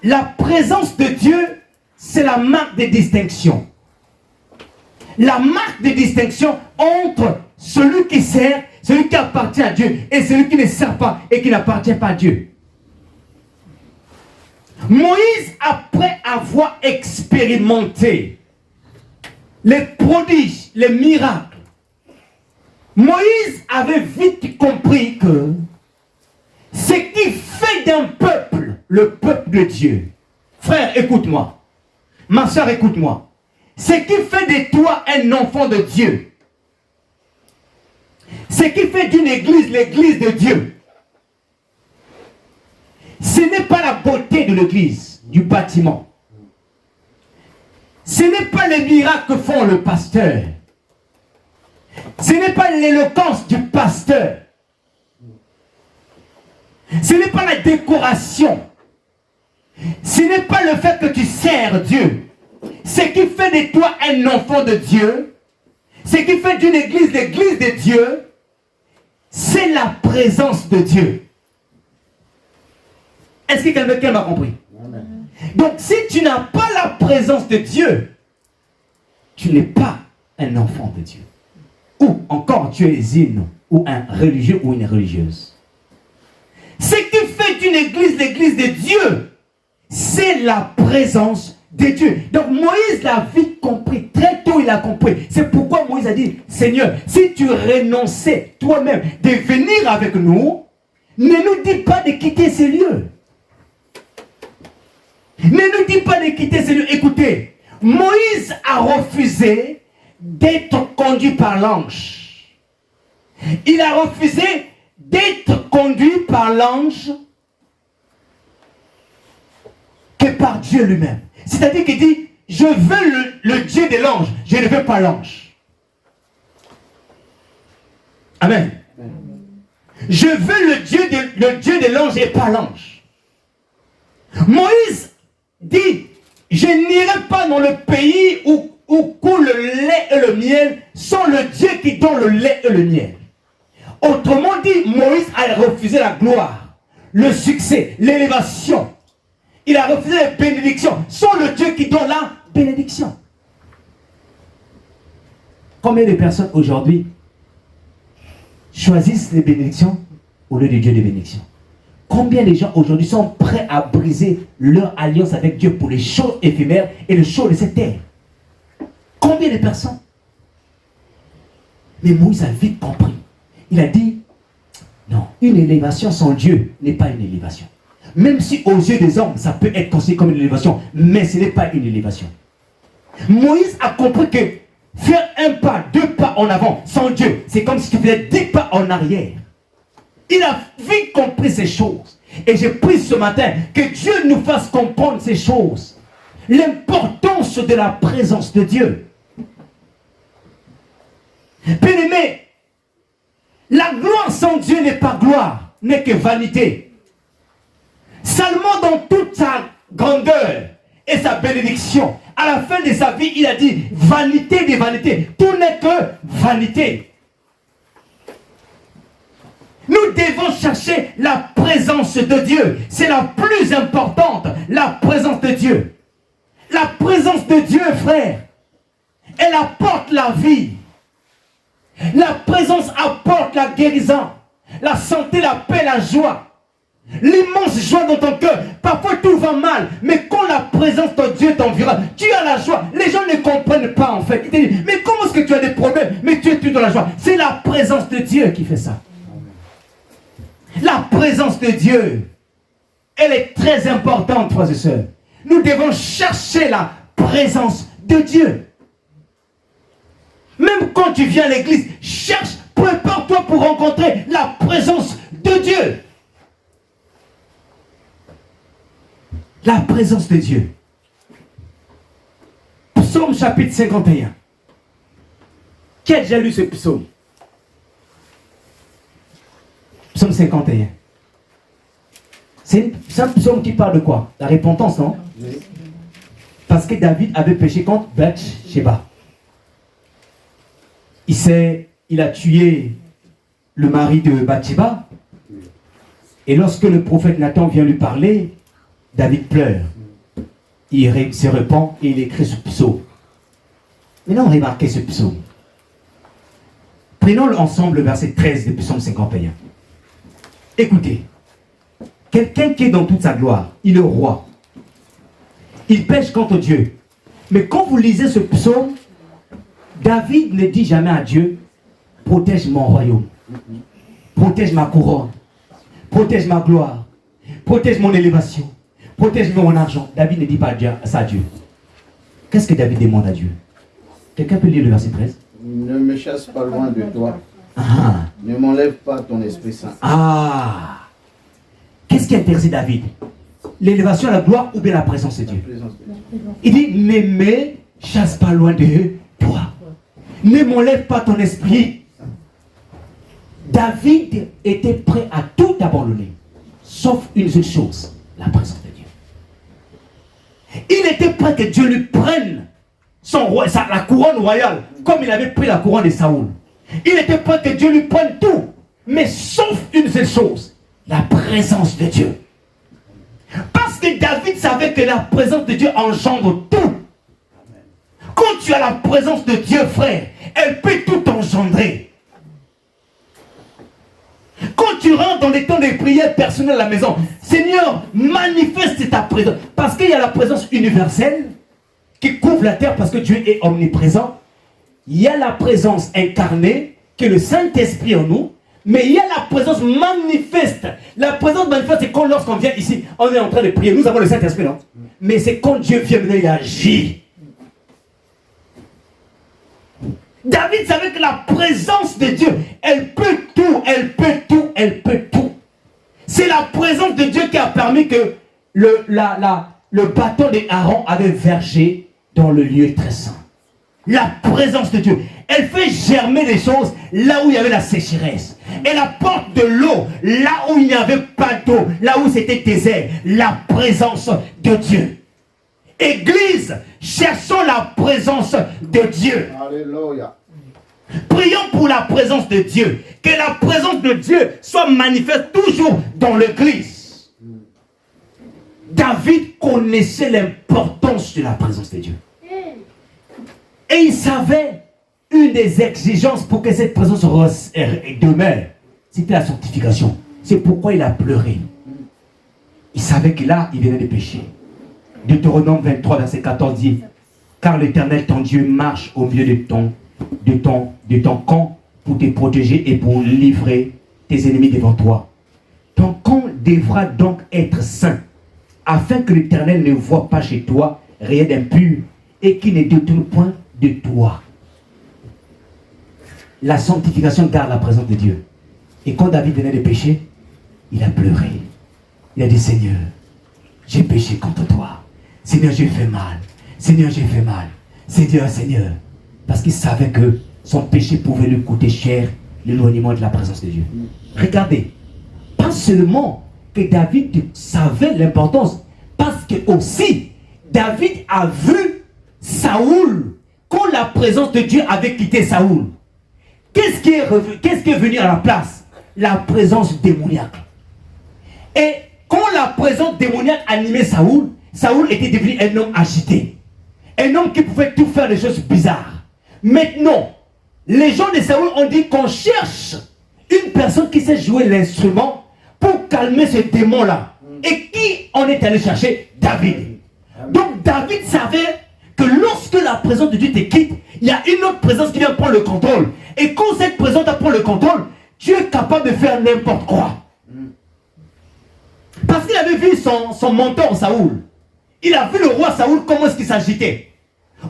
la présence de Dieu, c'est la marque de distinction. La marque de distinction entre celui qui sert, celui qui appartient à Dieu, et celui qui ne sert pas et qui n'appartient pas à Dieu. Moïse, après avoir expérimenté les prodiges, les miracles, Moïse avait vite compris que ce qui fait d'un peuple le peuple de Dieu. Frère, écoute-moi. Ma soeur, écoute-moi. Ce qui fait de toi un enfant de Dieu, ce qui fait d'une église l'église de Dieu, ce n'est pas la beauté de l'église, du bâtiment. Ce n'est pas les miracles que font le pasteur. Ce n'est pas l'éloquence du pasteur. Ce n'est pas la décoration. Ce n'est pas le fait que tu sers Dieu. Ce qui fait de toi un enfant de Dieu, ce qui fait d'une église l'église de Dieu, c'est la présence de Dieu. Est-ce que quelqu'un m'a compris? Amen. Donc si tu n'as pas la présence de Dieu, tu n'es pas un enfant de Dieu. Ou encore tu es une ou un religieux ou une religieuse. Ce qui fait d'une église l'église de Dieu, c'est la présence de Dieu. Donc Moïse l'a vite compris, très tôt il a compris. C'est pourquoi Moïse a dit, Seigneur, si tu renonçais toi-même de venir avec nous, ne nous dis pas de quitter ces lieux. Ne nous dis pas de quitter ces lieux. Écoutez, Moïse a refusé d'être conduit par l'ange. Il a refusé d'être conduit par l'ange que par Dieu lui-même. C'est-à-dire qu'il dit, je veux le Dieu de l'ange, je ne veux pas l'ange. Amen. Je veux le Dieu de l'ange et pas l'ange. Moïse dit, je n'irai pas dans le pays où coule le lait et le miel sans le Dieu qui donne le lait et le miel. Autrement dit, Moïse a refusé la gloire, le succès, l'élévation. Il a refusé les bénédictions sans le Dieu qui donne la bénédiction. Combien de personnes aujourd'hui choisissent les bénédictions au lieu de Dieu des bénédictions? Combien de gens aujourd'hui sont prêts à briser leur alliance avec Dieu pour les choses éphémères et les choses de cette terre? Combien de personnes? Mais Moïse a vite compris. Il a dit, non, une élévation sans Dieu n'est pas une élévation. Même si aux yeux des hommes, ça peut être considéré comme une élévation, mais ce n'est pas une élévation. Moïse a compris que faire un pas, 2 pas en avant sans Dieu, c'est comme si tu faisais 10 pas en arrière. Il a vite compris ces choses. Et j'ai pris ce matin que Dieu nous fasse comprendre ces choses. L'importance de la présence de Dieu. Bien-aimé, la gloire sans Dieu n'est pas gloire, n'est que vanité. Salomon, dans toute sa grandeur et sa bénédiction, à la fin de sa vie, il a dit, vanité des vanités, tout n'est que vanité. Nous devons chercher la présence de Dieu. C'est la plus importante, la présence de Dieu. La présence de Dieu, frère, elle apporte la vie. La présence apporte la guérison, la santé, la paix, la joie. L'immense joie dans ton cœur. Parfois tout va mal, mais quand la présence de Dieu t'environne, tu as la joie. Les gens ne comprennent pas en fait. Ils te disent, mais comment est-ce que tu as des problèmes, mais tu es tout dans la joie? C'est la présence de Dieu qui fait ça. La présence de Dieu, elle est très importante, frères et sœurs. Nous devons chercher la présence de Dieu. Même quand tu viens à l'église, cherche, prépare-toi pour rencontrer la présence de Dieu. La présence de Dieu. Psaume chapitre 51. Qui a déjà lu ce psaume? Psaume 51. C'est un psaume qui parle de quoi? La repentance, non? Oui. Parce que David avait péché contre Bathsheba. Il a tué le mari de Bathsheba. Et lorsque le prophète Nathan vient lui parler, David pleure. Il se repent et il écrit ce psaume. Maintenant, remarquez ce psaume. Prenons ensemble le verset 13 du psaume 51. Écoutez. Quelqu'un qui est dans toute sa gloire, il est roi. Il pêche contre Dieu. Mais quand vous lisez ce psaume, David ne dit jamais à Dieu, protège mon royaume, protège ma couronne, protège ma gloire, protège mon élévation, protège mon argent. David ne dit pas ça à Dieu. Qu'est-ce que David demande à Dieu? Quelqu'un peut lire le verset 13? Ne me chasse pas loin de toi. Ah. Ne m'enlève pas ton Esprit Saint. Ah. Qu'est-ce qui intéresse David? L'élévation à la gloire ou bien la présence de Dieu? Il dit, ne me chasse pas loin de toi. Ne m'enlève pas ton esprit. David était prêt à tout abandonner, sauf une seule chose, la présence de Dieu. Il était prêt que Dieu lui prenne la couronne royale, comme il avait pris la couronne de Saoul. Il était prêt que Dieu lui prenne tout, mais sauf une seule chose, la présence de Dieu. Parce que David savait que la présence de Dieu engendre tout. Quand tu as la présence de Dieu, frère, elle peut tout engendrer. Quand tu rentres dans les temps de prière personnelle à la maison, Seigneur, manifeste ta présence. Parce qu'il y a la présence universelle qui couvre la terre parce que Dieu est omniprésent. Il y a la présence incarnée, qui est le Saint-Esprit en nous. Mais il y a la présence manifeste. La présence manifeste, c'est quand lorsqu'on vient ici, on est en train de prier. Nous avons le Saint-Esprit, non? Mais c'est quand Dieu vient, il agit. David savait que la présence de Dieu, elle peut tout, elle peut tout, elle peut tout. C'est la présence de Dieu qui a permis que le bâton d'Aaron avait vergé dans le lieu très saint. La présence de Dieu, elle fait germer les choses là où il y avait la sécheresse. Elle apporte de l'eau là où il n'y avait pas d'eau, là où c'était désert. La présence de Dieu. Église, cherchons la présence de Dieu. Alléluia. Prions pour la présence de Dieu. Que la présence de Dieu soit manifeste toujours dans l'église. David connaissait l'importance de la présence de Dieu. Et il savait une des exigences pour que cette présence demeure, c'était la sanctification. C'est pourquoi il a pleuré. Il savait que là, il venait de pécher. Deutéronome 23, verset 14 dit, car l'Éternel, ton Dieu, marche au milieu de ton camp pour te protéger et pour livrer tes ennemis devant toi. Ton camp devra donc être saint, afin que l'Éternel ne voie pas chez toi rien d'impur et qu'il ne détourne point de toi. La sanctification garde la présence de Dieu. Et quand David venait de pécher, il a pleuré. Il a dit, Seigneur, j'ai péché contre toi. Seigneur, j'ai fait mal. Seigneur, j'ai fait mal. Seigneur. Parce qu'il savait que son péché pouvait lui coûter cher l'éloignement de la présence de Dieu. Regardez, pas seulement que David savait l'importance, parce que aussi, David a vu Saoul, quand la présence de Dieu avait quitté Saoul. Qu'est-ce qui est venu à la place? La présence démoniaque. Et quand la présence démoniaque animait Saoul, Saoul était devenu un homme agité. Un homme qui pouvait tout faire des choses bizarres. Maintenant, les gens de Saoul ont dit qu'on cherche une personne qui sait jouer l'instrument pour calmer ce démon-là. Et qui on est allé chercher? David. Donc David savait que lorsque la présence de Dieu te quitte, il y a une autre présence qui vient prendre le contrôle. Et quand cette présence prend le contrôle, tu es capable de faire n'importe quoi. Parce qu'il avait vu son mentor Saoul. Il a vu le roi Saoul comment est-ce qu'il s'agitait.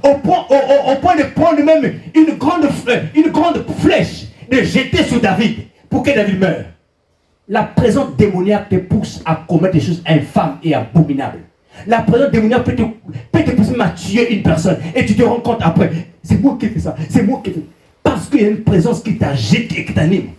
Au point de prendre même une grande flèche, de jeter sur David pour que David meure. La présence démoniaque te pousse à commettre des choses infâmes et abominables. La présence démoniaque peut te pousser à tuer une personne. Et tu te rends compte après, c'est moi qui ai fait ça, c'est moi qui ai fait ça. Parce qu'il y a une présence qui t'agite et qui t'anime.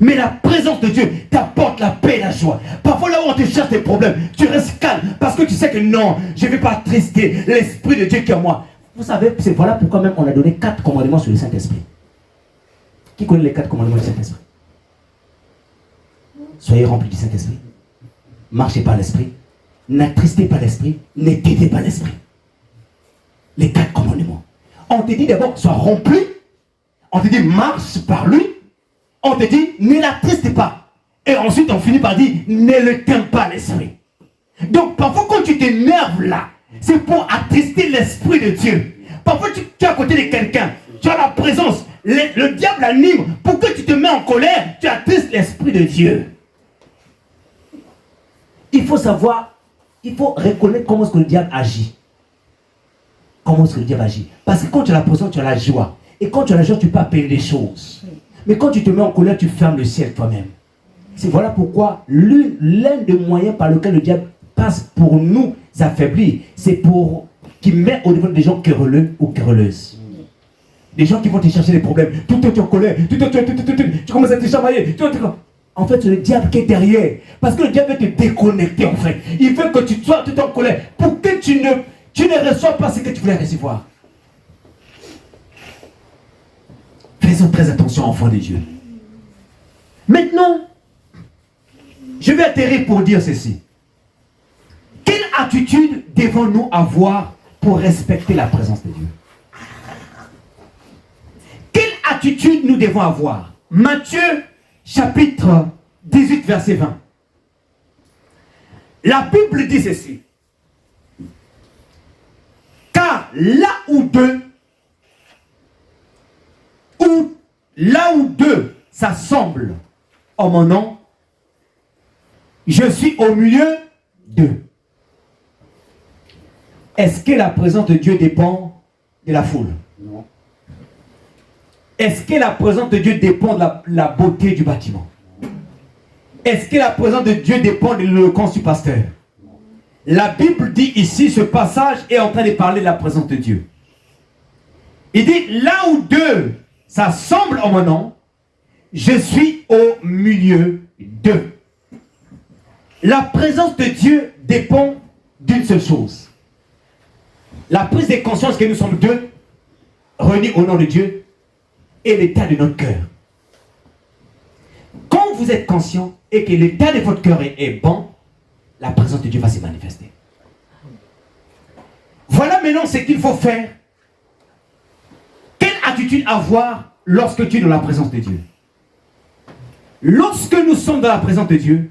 Mais la présence de Dieu t'apporte la paix et la joie. Parfois là où on te cherche des problèmes, tu restes calme parce que tu sais que non, je ne vais pas attrister l'Esprit de Dieu qui est en moi. Vous savez, c'est voilà pourquoi même on a donné 4 commandements sur le Saint-Esprit. Qui connaît les 4 commandements du Saint-Esprit? Soyez remplis du Saint-Esprit. Marchez par l'Esprit. N'attristez pas l'Esprit. N'éteignez pas l'Esprit. Les 4 commandements. On te dit d'abord, sois rempli. On te dit, marche par lui. On te dit, ne l'attriste pas. Et ensuite, on finit par dire, ne l'éteins pas l'Esprit. Donc, parfois, quand tu t'énerves là, c'est pour attrister l'Esprit de Dieu. Parfois, tu es à côté de quelqu'un. Tu as la présence. Le diable anime. Pour que tu te mets en colère, tu attristes l'Esprit de Dieu. Il faut savoir, il faut reconnaître comment est-ce que le diable agit. Comment est-ce que le diable agit? Parce que quand tu as la présence, tu as la joie. Et quand tu as la joie, tu peux appeler des choses. Mais quand tu te mets en colère, tu fermes le ciel toi-même. C'est voilà pourquoi l'un des moyens par lequel le diable passe pour nous affaiblir, c'est pour qu'il met au devant des gens querelleux ou querelleuses. Des gens qui vont te chercher des problèmes. Tout est en colère. Tu commences à te chamailler. En fait, c'est le diable qui est derrière. Parce que le diable veut te déconnecter en fait. Il veut que tu sois tout en colère pour que tu ne reçois pas ce que tu voulais recevoir. Faisons très attention, enfants de Dieu. Maintenant, je vais atterrir pour dire ceci. Quelle attitude devons-nous avoir pour respecter la présence de Dieu? Quelle attitude nous devons avoir? Matthieu, chapitre 18, verset 20. La Bible dit ceci. Car là où deux s'assemblent en mon nom, je suis au milieu d'eux. Est-ce que la présence de Dieu dépend de la foule? Non. Est-ce que la présence de Dieu dépend de la beauté du bâtiment? Est-ce que la présence de Dieu dépend de l'éloquence du pasteur? La Bible dit ici, ce passage est en train de parler de la présence de Dieu. Il dit, là où deux s'assemblent en mon nom, je suis au milieu d'eux. La présence de Dieu dépend d'une seule chose. La prise de conscience que nous sommes deux, réunis au nom de Dieu, et l'état de notre cœur. Quand vous êtes conscient et que l'état de votre cœur est bon, la présence de Dieu va se manifester. Voilà maintenant ce qu'il faut faire. Quelle attitude avoir lorsque tu es dans la présence de Dieu? Lorsque nous sommes dans la présence de Dieu,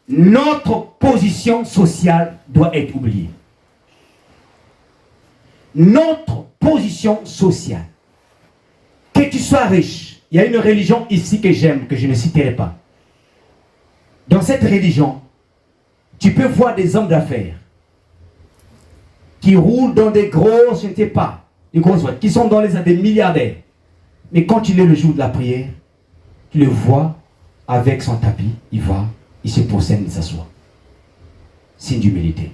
notre position sociale doit être oubliée. Notre position sociale. Que tu sois riche, il y a une religion ici que j'aime, que je ne citerai pas. Dans cette religion, tu peux voir des hommes d'affaires qui roulent dans des grosses, je ne sais pas, des grosses voitures, qui sont dans des milliardaires. Mais quand il est le jour de la prière, tu le vois avec son tapis, il va, il se procède, il s'assoit. Signe d'humilité.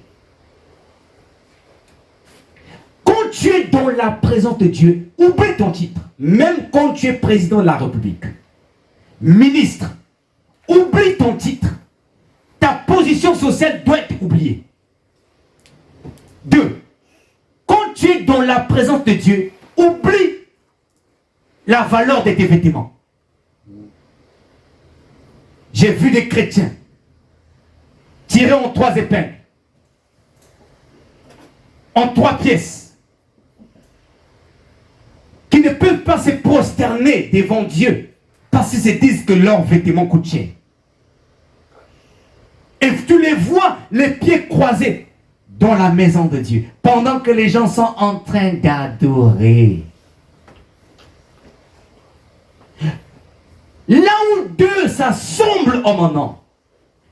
Quand tu es dans la présence de Dieu, oublie ton titre. Même quand tu es président de la République, ministre, oublie ton titre. Ta position sociale doit être oubliée. 2. Quand tu es dans la présence de Dieu, oublie la valeur de tes vêtements. J'ai vu des chrétiens tirés en 3 épingles, en 3 pièces, qui ne peuvent pas se prosterner devant Dieu Parce qu'ils se disent que leurs vêtements coûtent cher. Et tu les vois, les pieds croisés, dans la maison de Dieu, pendant que les gens sont en train d'adorer. Là où deux s'assemblent en mon nom,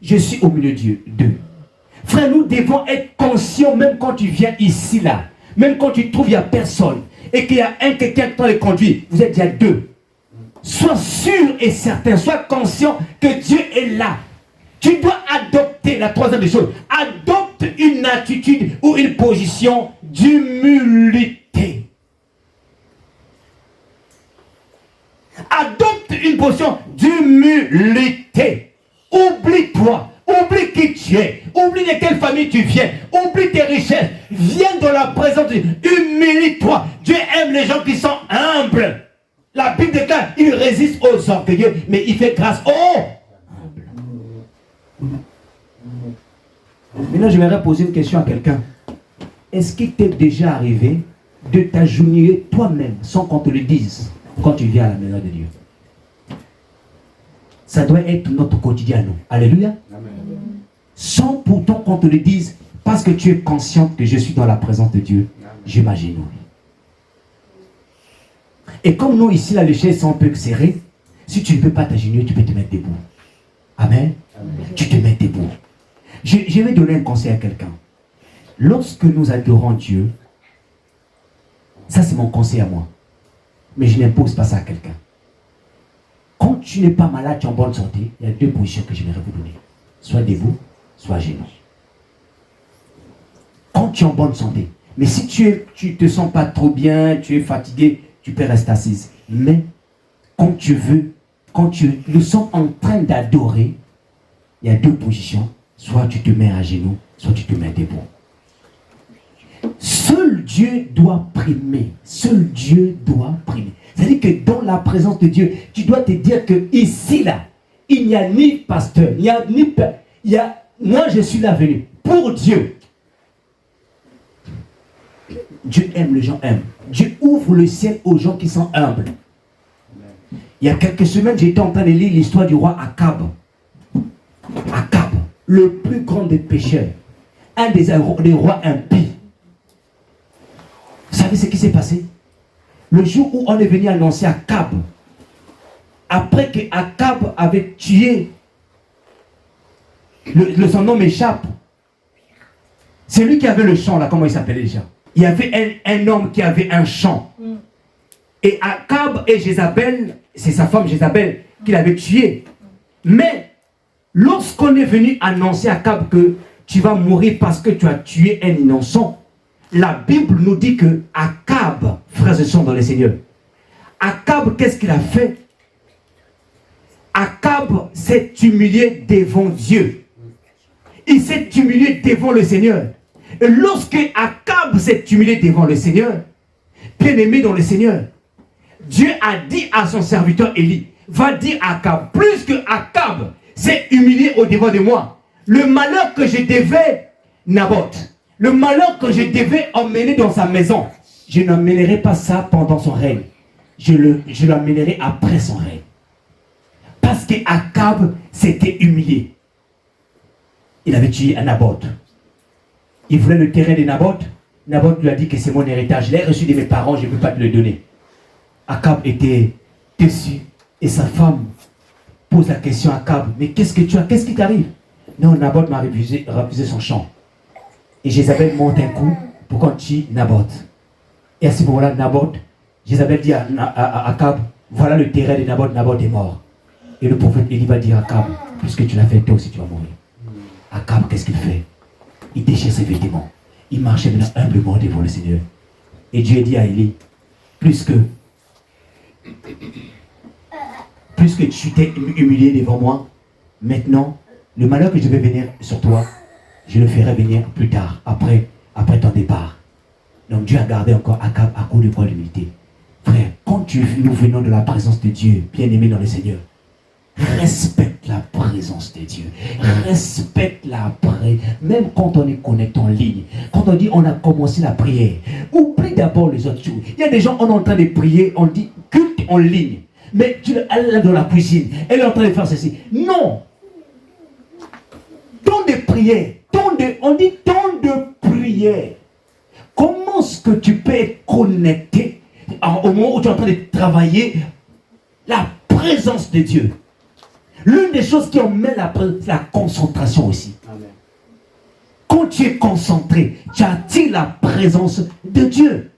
je suis au milieu d'eux. Frère, nous devons être conscients, même quand tu viens ici, là, même quand tu trouves il n'y a personne, et qu'il y a quelqu'un qui les conduit, vous êtes déjà deux. Sois sûr et certain, sois conscient que Dieu est là. Tu dois adopter, la troisième des choses, adopte une attitude ou une position d'humilité. Adopte une position d'humilité. Oublie-toi, oublie qui tu es, oublie de quelle famille tu viens, oublie tes richesses, viens dans la présence de Dieu, humilie-toi. Dieu aime les gens qui sont humbles. La Bible déclare, il résiste aux orgueilleux, mais il fait grâce aux humbles. Maintenant, je vais poser une question à quelqu'un. Est-ce qu'il t'est déjà arrivé de t'agenouiller toi-même sans qu'on te le dise quand tu viens à la maison de Dieu? Ça doit être notre quotidien, nous. Alléluia. Amen. Sans pourtant qu'on te le dise, parce que tu es conscient que je suis dans la présence de Dieu, je m'agenouille. Et comme nous, ici, là, les chaises sont un peu serrées, si tu ne peux pas t'agenouiller, tu peux te mettre debout. Amen. Amen. Tu te mets debout. Je vais donner un conseil à quelqu'un. Lorsque nous adorons Dieu, ça c'est mon conseil à moi, mais je n'impose pas ça à quelqu'un. Quand tu n'es pas malade, tu es en bonne santé, il y a deux positions que j'aimerais vous donner. Soit debout, soit à genoux. Quand tu es en bonne santé, mais si tu ne te sens pas trop bien, tu es fatigué, tu peux rester assise. Mais quand tu veux, nous sommes en train d'adorer, il y a deux positions. Soit tu te mets à genoux, soit tu te mets debout. Seul Dieu doit primer. Seul Dieu doit primer. C'est-à-dire que dans la présence de Dieu, tu dois te dire que ici, là, il n'y a ni pasteur, il n'y a ni père. Moi, je suis là venu pour Dieu. Dieu aime, les gens aiment. Dieu ouvre le ciel aux gens qui sont humbles. Il y a quelques semaines, j'étais en train de lire l'histoire du roi Akab. Akab, le plus grand des pécheurs, un des rois impies. Vous savez ce qui s'est passé? Le jour où on est venu annoncer Akab, après que Akab avait tué, son nom m'échappe, c'est lui qui avait le champ là, comment il s'appelait déjà? Il y avait un homme qui avait un champ. Et Akab et Jézabel, c'est sa femme Jézabel qu'il avait tué. Mais lorsqu'on est venu annoncer à Akab que tu vas mourir parce que tu as tué un innocent, la Bible nous dit que Akab, frères et sœurs dans le Seigneur, Akab, qu'est-ce qu'il a fait? Akab s'est humilié devant Dieu. Il s'est humilié devant le Seigneur. Et lorsque Akab s'est humilié devant le Seigneur, bien-aimé dans le Seigneur, Dieu a dit à son serviteur Élie, va dire à Akab, plus que Akab s'est humilié au devant de moi, le malheur que je devais Naboth, le malheur que je devais emmener dans sa maison, je n'emmènerai pas ça pendant son règne. Je l'emmènerai après son règne. Parce que Akab s'était humilié. Il avait tué un Naboth. Il voulait le terrain de Naboth. Naboth lui a dit que c'est mon héritage. Je l'ai reçu de mes parents, je ne peux pas te le donner. Akab était déçu. Et sa femme pose la question à Akab, mais qu'est-ce que tu as? Qu'est-ce qui t'arrive? Non, Naboth m'a refusé son champ. Et Jézabel monte un coup pour qu'on tue Naboth. Et à ce moment-là, Jézabel dit à Akab, voilà le terrain de Naboth, Naboth est mort. Et le prophète Élie va dire à Akab, puisque tu l'as fait, toi aussi tu vas mourir. Akab, qu'est-ce qu'il fait? Il déchire ses vêtements. Il marchait maintenant humblement devant le Seigneur. Et Dieu dit à Élie, puisque tu t'es humilié devant moi, maintenant, le malheur que je vais venir sur toi, je le ferai venir plus tard, après ton départ. Donc Dieu a gardé encore Akab à cause de quoi l'humilité. Frère, quand nous venons de la présence de Dieu, bien-aimé dans le Seigneur, respecte la présence de Dieu. Respecte la prière. Même quand on est connecté en ligne, quand on dit on a commencé la prière, oublie d'abord les autres choses. Il y a des gens, on est en train de prier, on dit culte en ligne. Mais elle est dans la cuisine, elle est en train de faire ceci. Non. Temps de prière, on dit temps de prière. Comment est-ce que tu peux être connecté au moment où tu es en train de travailler la présence de Dieu? L'une des choses qui emmène c'est la concentration aussi. Amen. Quand tu es concentré, tu attires la présence de Dieu.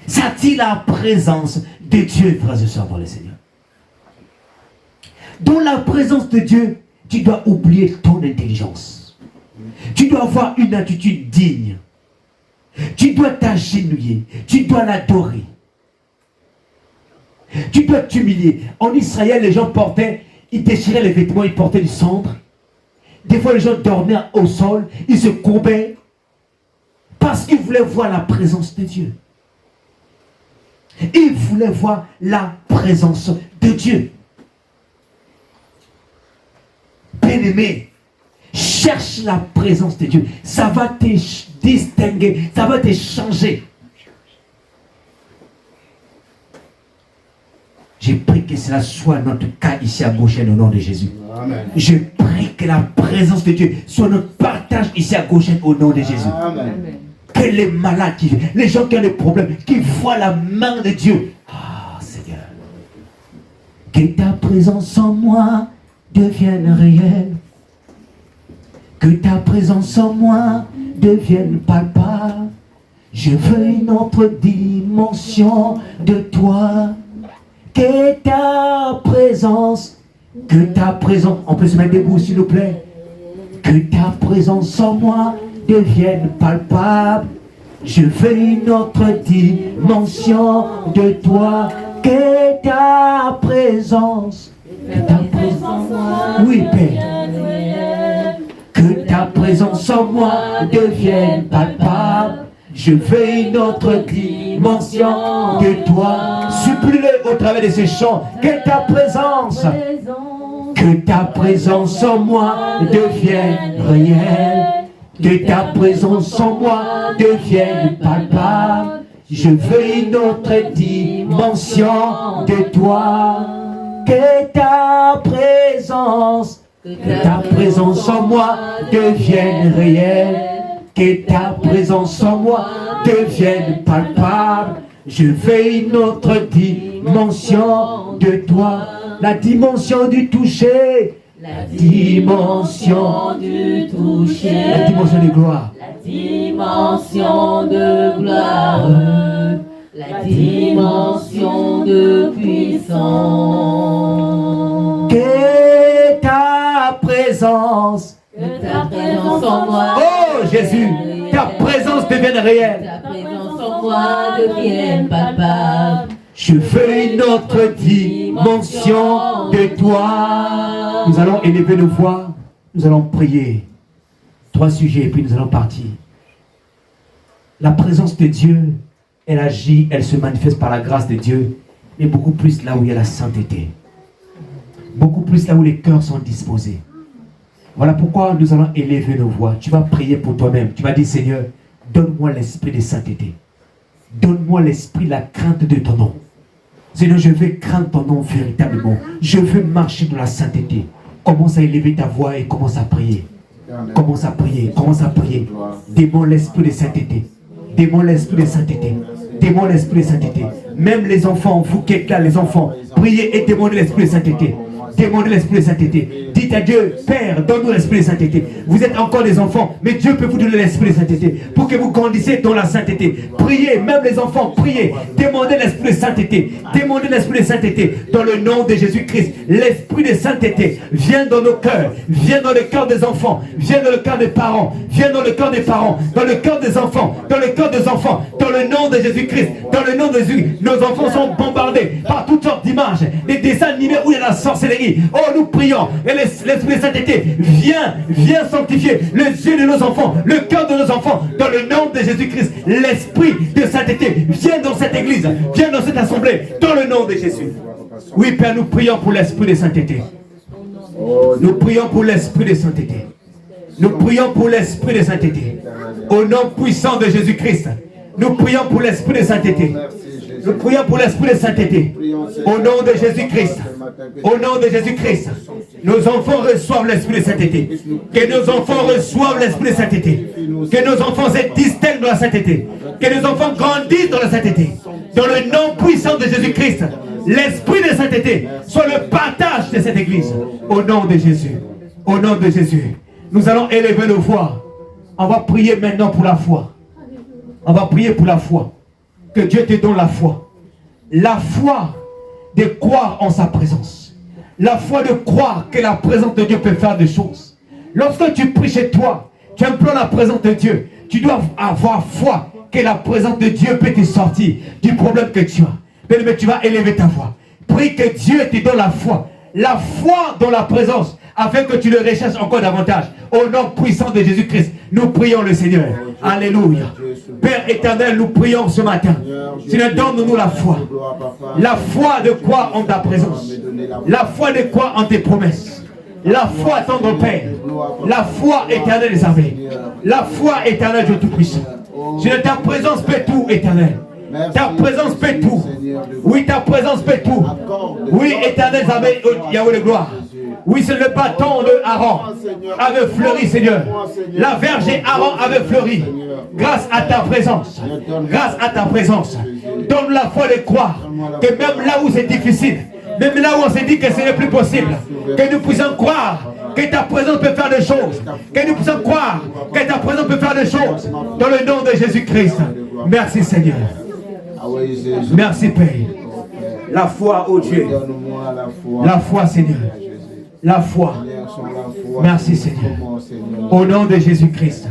Ça attire la présence de Dieu, frères et sœurs, dans le Seigneur. Dans la présence de Dieu, tu dois oublier ton intelligence. Tu dois avoir une attitude digne. Tu dois t'agenouiller. Tu dois l'adorer. Tu dois t'humilier. En Israël, les gens ils déchiraient les vêtements, ils portaient du cendre. Des fois, les gens dormaient au sol, ils se courbaient parce qu'ils voulaient voir la présence de Dieu. Ils voulaient voir la présence de Dieu. Bien-aimé, cherche la présence de Dieu. Ça va te distinguer, ça va te changer. Je prie que cela soit notre cas ici à Goshen au nom de Jésus. Amen. Je prie que la présence de Dieu soit notre partage ici à Goshen au nom de Jésus. Amen. Que les malades, les gens qui ont des problèmes, qui voient la main de Dieu. Ah, Seigneur. Que ta présence en moi devienne réelle. Que ta présence en moi devienne palpable. Je veux une autre dimension de toi. Que ta présence, on peut se mettre debout s'il vous plaît. Que ta présence en moi devienne palpable. Je veux une autre dimension de toi. Que ta présence, oui Père. Que ta présence en moi devienne palpable. Je veux une autre dimension de toi. Supplie-le au travers de ces chants. Que ta présence en moi devienne réelle. Que ta présence en moi devienne palpable. Je veux une autre dimension de toi. Que ta présence en moi devienne réelle. Que ta présence en moi devienne palpable. Je veux une autre dimension de toi. La dimension du toucher. La dimension du toucher. La dimension de gloire. La dimension de gloire. La dimension de puissance. Que ta présence. Que ta présence en moi. Oh Jésus, ta présence devienne réelle. Ta présence en moi devienne palpable. Je veux une autre dimension de toi. Nous allons élever nos voix. Nous allons prier. 3 sujets et puis nous allons partir. La présence de Dieu, elle agit, elle se manifeste par la grâce de Dieu, mais beaucoup plus là où il y a la sainteté. Beaucoup plus là où les cœurs sont disposés. Voilà pourquoi nous allons élever nos voix. Tu vas prier pour toi-même. Tu vas dire, Seigneur, donne-moi l'esprit de sainteté. Donne-moi l'esprit, la crainte de ton nom. Seigneur, je veux craindre ton nom véritablement. Je veux marcher dans la sainteté. Commence à élever ta voix et commence à prier. Commence à prier, commence à prier. Démon l'esprit de sainteté. Démon l'esprit de sainteté. Démon l'esprit de sainteté. Même les enfants, vous qui êtes là, les enfants, priez et démondez l'esprit de sainteté. Démondez l'esprit de sainteté. Dites à Dieu, Père, donne-nous l'esprit de sainteté. Vous êtes encore des enfants, mais Dieu peut vous donner l'esprit de sainteté pour que vous grandissiez dans la sainteté. Priez, même les enfants, priez. Demandez l'esprit de sainteté. Demandez l'esprit de sainteté dans le nom de Jésus-Christ. L'esprit de sainteté vient dans nos cœurs, vient dans le cœur des enfants, vient dans le cœur des parents, vient dans le cœur des parents, dans le cœur des enfants, dans le cœur des enfants, dans le nom de Jésus-Christ, dans le nom de Jésus. Nos enfants sont bombardés par toutes sortes d'images, des dessins animés où il y a la sorcellerie. Oh, nous prions, et l'esprit de sainteté vient sanctifier les yeux de nos enfants, le cœur de nos enfants, dans le nom de Jésus-Christ. L'esprit de sainteté vient dans cette église, vient dans cette assemblée, dans le nom de Jésus. Oui, Père, nous prions pour l'esprit de sainteté. Nous prions pour l'esprit de sainteté. Nous prions pour l'esprit de sainteté. Au nom puissant de Jésus-Christ, nous prions pour l'esprit de sainteté. Nous prions pour l'esprit de sainteté. Au nom de Jésus-Christ. Au nom de Jésus-Christ. Nos enfants reçoivent l'esprit de sainteté. Que nos enfants reçoivent l'esprit de sainteté. Que nos enfants se distinguent dans la sainteté. Que nos enfants grandissent dans la sainteté. Dans le nom puissant de Jésus-Christ. L'esprit de sainteté soit le partage de cette église. Au nom de Jésus. Au nom de Jésus. Nous allons élever nos voix. On va prier maintenant pour la foi. On va prier pour la foi. Que Dieu te donne la foi. La foi de croire en sa présence. La foi de croire que la présence de Dieu peut faire des choses. Lorsque tu pries chez toi, tu implores la présence de Dieu. Tu dois avoir foi que la présence de Dieu peut te sortir du problème que tu as. Mais tu vas élever ta voix. Prie que Dieu te donne la foi. La foi dans la présence, afin que tu le recherches encore davantage. Au nom puissant de Jésus-Christ, nous prions le Seigneur. Alléluia. Père éternel, nous prions ce matin. Seigneur, donne-nous la foi. La foi de croire en ta présence. La foi de croire en tes promesses. La foi, tendre Père. La foi éternelle des armées. La foi éternelle, Dieu Tout-Puissant. Seigneur, ta présence peut tout, éternel. Ta présence peut tout. Oui, ta présence peut tout. Oui, éternel, Yahweh de gloire. Oui, c'est le bâton de Aaron avait fleuri, Seigneur. La verge Aaron avait fleuri. Grâce à ta présence. Grâce à ta présence. Donne la foi de croire que même là où c'est difficile, même là où on s'est dit que ce n'est plus possible, que nous puissions croire que ta présence peut faire des choses. Que nous puissions croire que ta présence peut faire des choses. Dans le nom de Jésus-Christ. Merci, Seigneur. Merci, Père. La foi, ô Dieu. La foi, Seigneur. La foi. Merci, Seigneur. Au nom de Jésus-Christ.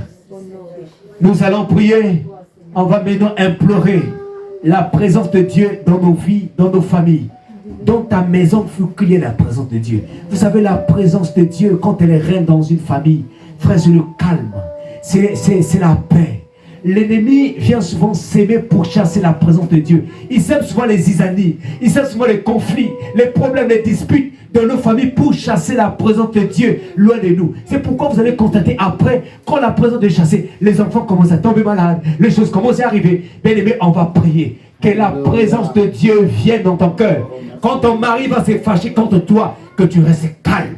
Nous allons prier. On va maintenant implorer la présence de Dieu dans nos vies, dans nos familles. Dans ta maison, il faut qu'il y ait la présence de Dieu. Vous savez, la présence de Dieu, quand elle règne dans une famille, frère, c'est le calme. C'est la paix. L'ennemi vient souvent s'aimer pour chasser la présence de Dieu. Il sème souvent les zizanies, il sème souvent les conflits, les problèmes, les disputes dans nos familles pour chasser la présence de Dieu loin de nous. C'est pourquoi vous allez constater après, quand la présence est chassée, les enfants commencent à tomber malades, les choses commencent à arriver. Bien aimé, on va prier que la présence de Dieu vienne dans ton cœur. Quand ton mari va se fâcher contre toi, que tu restes calme.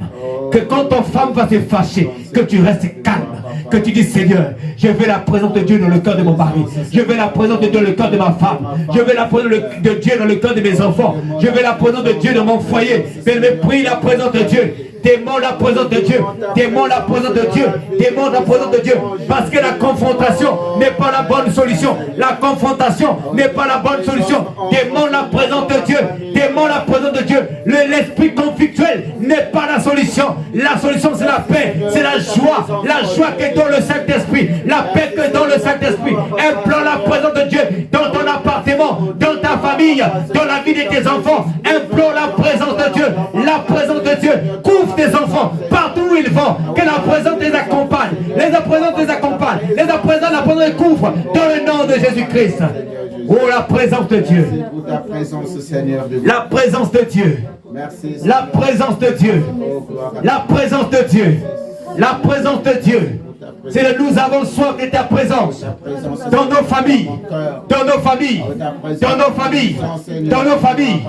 Que quand ton femme va se fâcher, que tu restes calme. Que tu dis, Seigneur, je veux la présence de Dieu dans le cœur de mon mari. Je veux la présence de Dieu dans le cœur de ma femme. Je veux la présence de Dieu dans le cœur de mes enfants. Je veux la présence de Dieu dans mon foyer. Mais prie la présence de Dieu. Démons la présence de Dieu. Démons la présence de Dieu. Démons la présence de Dieu. Parce que la confrontation n'est pas la bonne solution. La confrontation n'est pas la bonne solution. Démons la présence de Dieu. Démons la présence de Dieu. L'esprit conflictuel n'est pas la solution. La solution, c'est la paix. C'est la joie. La joie qui est dans le Saint-Esprit. La paix qui est dans le Saint-Esprit. Implore la présence de Dieu dans ton appartement, dans ta famille, dans la vie de tes enfants. Implore la présence de Dieu. La présence de Dieu. Couvre tes enfants partout où ils vont. Que la présence les accompagne. La présence les accompagne. La présence les couvre. Dans le nom de Jésus-Christ. Oh, la présence de Dieu. Ta présence, Seigneur, de la présence de Dieu. Merci, la présence de Dieu. La présence de Dieu. La présence de Dieu. C'est que nous avons soif de ta présence dans nos familles, dans nos familles, dans nos familles, dans nos familles,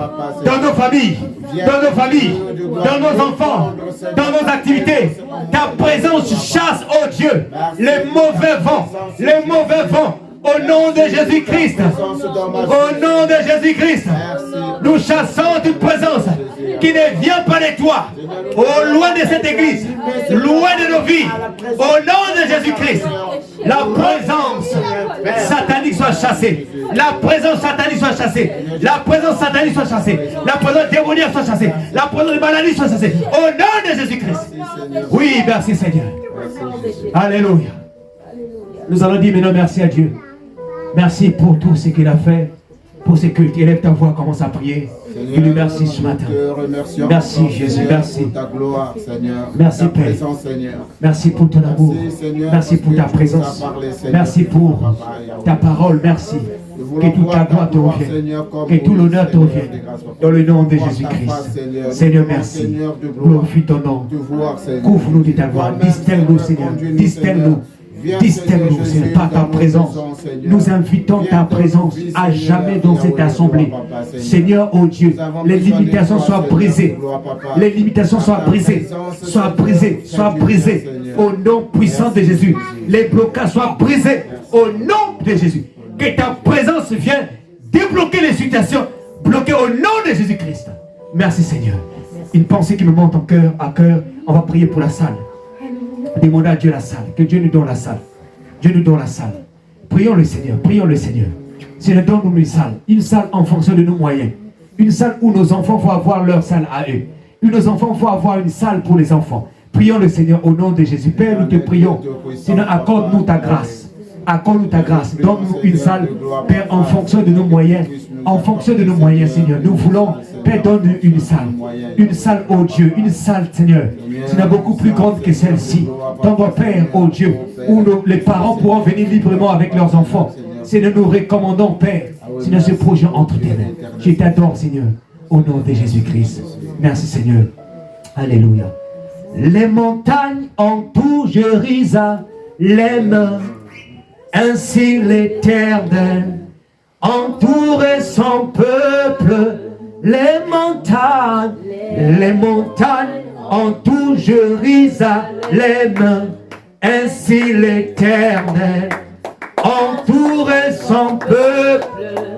dans nos familles, dans nos familles, dans nos enfants, dans nos activités. Ta présence chasse, oh Dieu, les mauvais vents, les mauvais vents. Au nom de Jésus-Christ, au nom de Jésus-Christ, nous chassons toute présence qui ne vient pas de toi, au loin de cette église, loin de nos vies, au nom de Jésus-Christ. La présence satanique soit chassée, la présence satanique soit chassée, la présence satanique soit chassée, la présence démoniaque soit chassée, la présence de maladie soit chassée, au nom de Jésus-Christ. Oui, merci Seigneur. Alléluia. Nous allons dire maintenant merci à Dieu. Merci pour tout ce qu'il a fait, pour ce culte. Élève ta voix, commence à prier. Et lui merci ce matin. Merci Jésus, merci. Merci Père. Merci pour ton amour. Merci pour ta présence. Merci pour ta parole. Merci. Que toute ta gloire te revienne. Que tout l'honneur te revienne. Dans le nom de Jésus-Christ. Seigneur, merci. Glorifie ton nom. Couvre-nous de ta gloire. Distingue-nous, Seigneur. Distingue-nous. Distingue-nous, Seigneur, par ta présence. Nous invitons ta présence à jamais dans cette assemblée. Seigneur, oh Dieu, les limitations soient brisées. Les limitations soient brisées. Soient brisées. Soient brisées. Au nom puissant de Jésus. Les blocages soient brisés. Au nom de Jésus. Que ta présence vienne débloquer les situations bloquées au nom de Jésus-Christ. Merci Seigneur. Une pensée qui me monte en cœur, à cœur. On va prier pour la salle. Demandez à Dieu la salle. Que Dieu nous donne la salle. Dieu nous donne la salle. Prions le Seigneur. Prions le Seigneur. Seigneur, donne-nous une salle. Une salle en fonction de nos moyens. Une salle où nos enfants vont avoir leur salle à eux. Où nos enfants vont avoir une salle pour les enfants. Prions le Seigneur au nom de Jésus. Père, nous te prions. Seigneur, accorde-nous ta grâce. Accorde-nous ta grâce. Donne-nous une salle, Père, en fonction de nos moyens. En fonction de nos moyens, Seigneur. Nous voulons, Père, donne-nous une salle. Une salle, oh Dieu. Une salle, Seigneur. C'est beaucoup plus grande que celle-ci. Donne-moi, Père, oh Dieu, où les parents pourront venir librement avec leurs enfants. Seigneur, nous recommandons, Père, Seigneur, ce projet entre tes mains. Je t'adore, Seigneur, au nom de Jésus-Christ. Merci, Seigneur. Alléluia. Les montagnes entourent Jérusalem, ainsi l'Éternel entoure son peuple. Les montagnes entourent Jérusalem, ainsi l'Éternel entoure son peuple.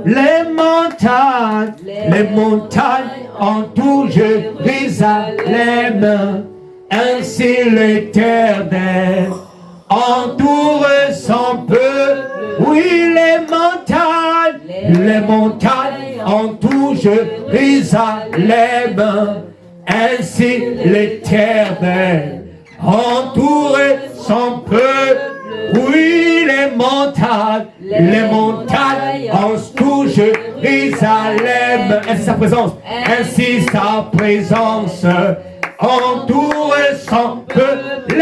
Les montagnes entourent Jérusalem, ainsi l'Éternel entoure son peuple. Oui, les montagnes entourent Jérusalem, ainsi l'Éternel entoure son peuple. Oui, les montagnes entourent Jérusalem, ainsi sa présence, entoure son peuple.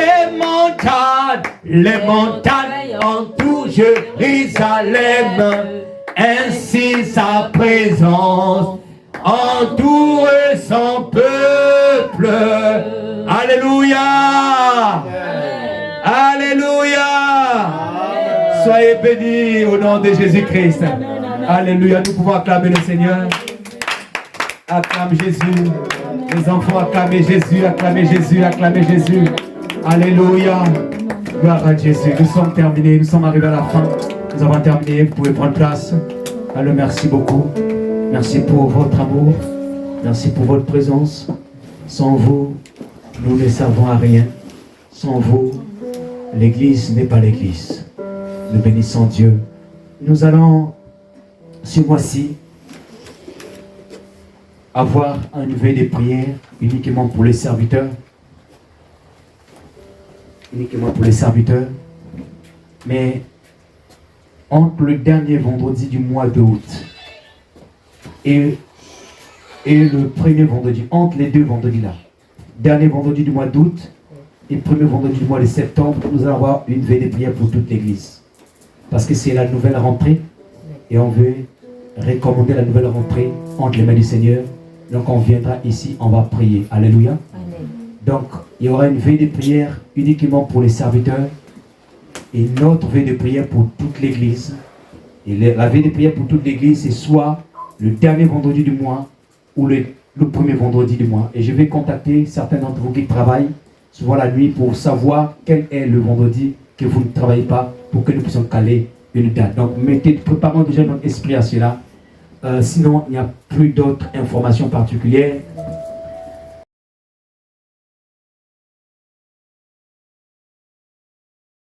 Les montagnes entourent Jérusalem, ainsi sa présence entoure son peuple. Alléluia. Alléluia. Soyez bénis au nom de Jésus-Christ. Alléluia. Nous pouvons acclamer le Seigneur. Acclame Jésus. Les enfants, acclamez Jésus, acclamez Jésus, acclamez Jésus. Alléluia. Gloire à Jésus. Nous sommes terminés, nous sommes arrivés à la fin. Nous avons terminé, vous pouvez prendre place. Alors merci beaucoup. Merci pour votre amour. Merci pour votre présence. Sans vous, nous ne servons à rien. Sans vous, l'Église n'est pas l'Église. Nous bénissons Dieu. Nous allons, ce mois-ci, avoir un veille de prière uniquement pour les serviteurs. Uniquement pour les serviteurs. Mais entre le dernier vendredi du mois d'août et le premier vendredi, entre les deux vendredis là, dernier vendredi du mois d'août et premier vendredi du mois de septembre, nous allons avoir une veille de prière pour toute l'Église. Parce que c'est la nouvelle rentrée et on veut recommander la nouvelle rentrée entre les mains du Seigneur. Donc on viendra ici, on va prier. Alléluia. Amen. Donc il y aura une veille de prière uniquement pour les serviteurs et une autre veille de prière pour toute l'Église. Et la veille de prière pour toute l'Église, c'est soit le dernier vendredi du mois ou le premier vendredi du mois. Et je vais contacter certains d'entre vous qui travaillent souvent la nuit pour savoir quel est le vendredi que vous ne travaillez pas pour que nous puissions caler une date. Donc préparons déjà notre esprit à cela. Sinon, il n'y a plus d'autres informations particulières.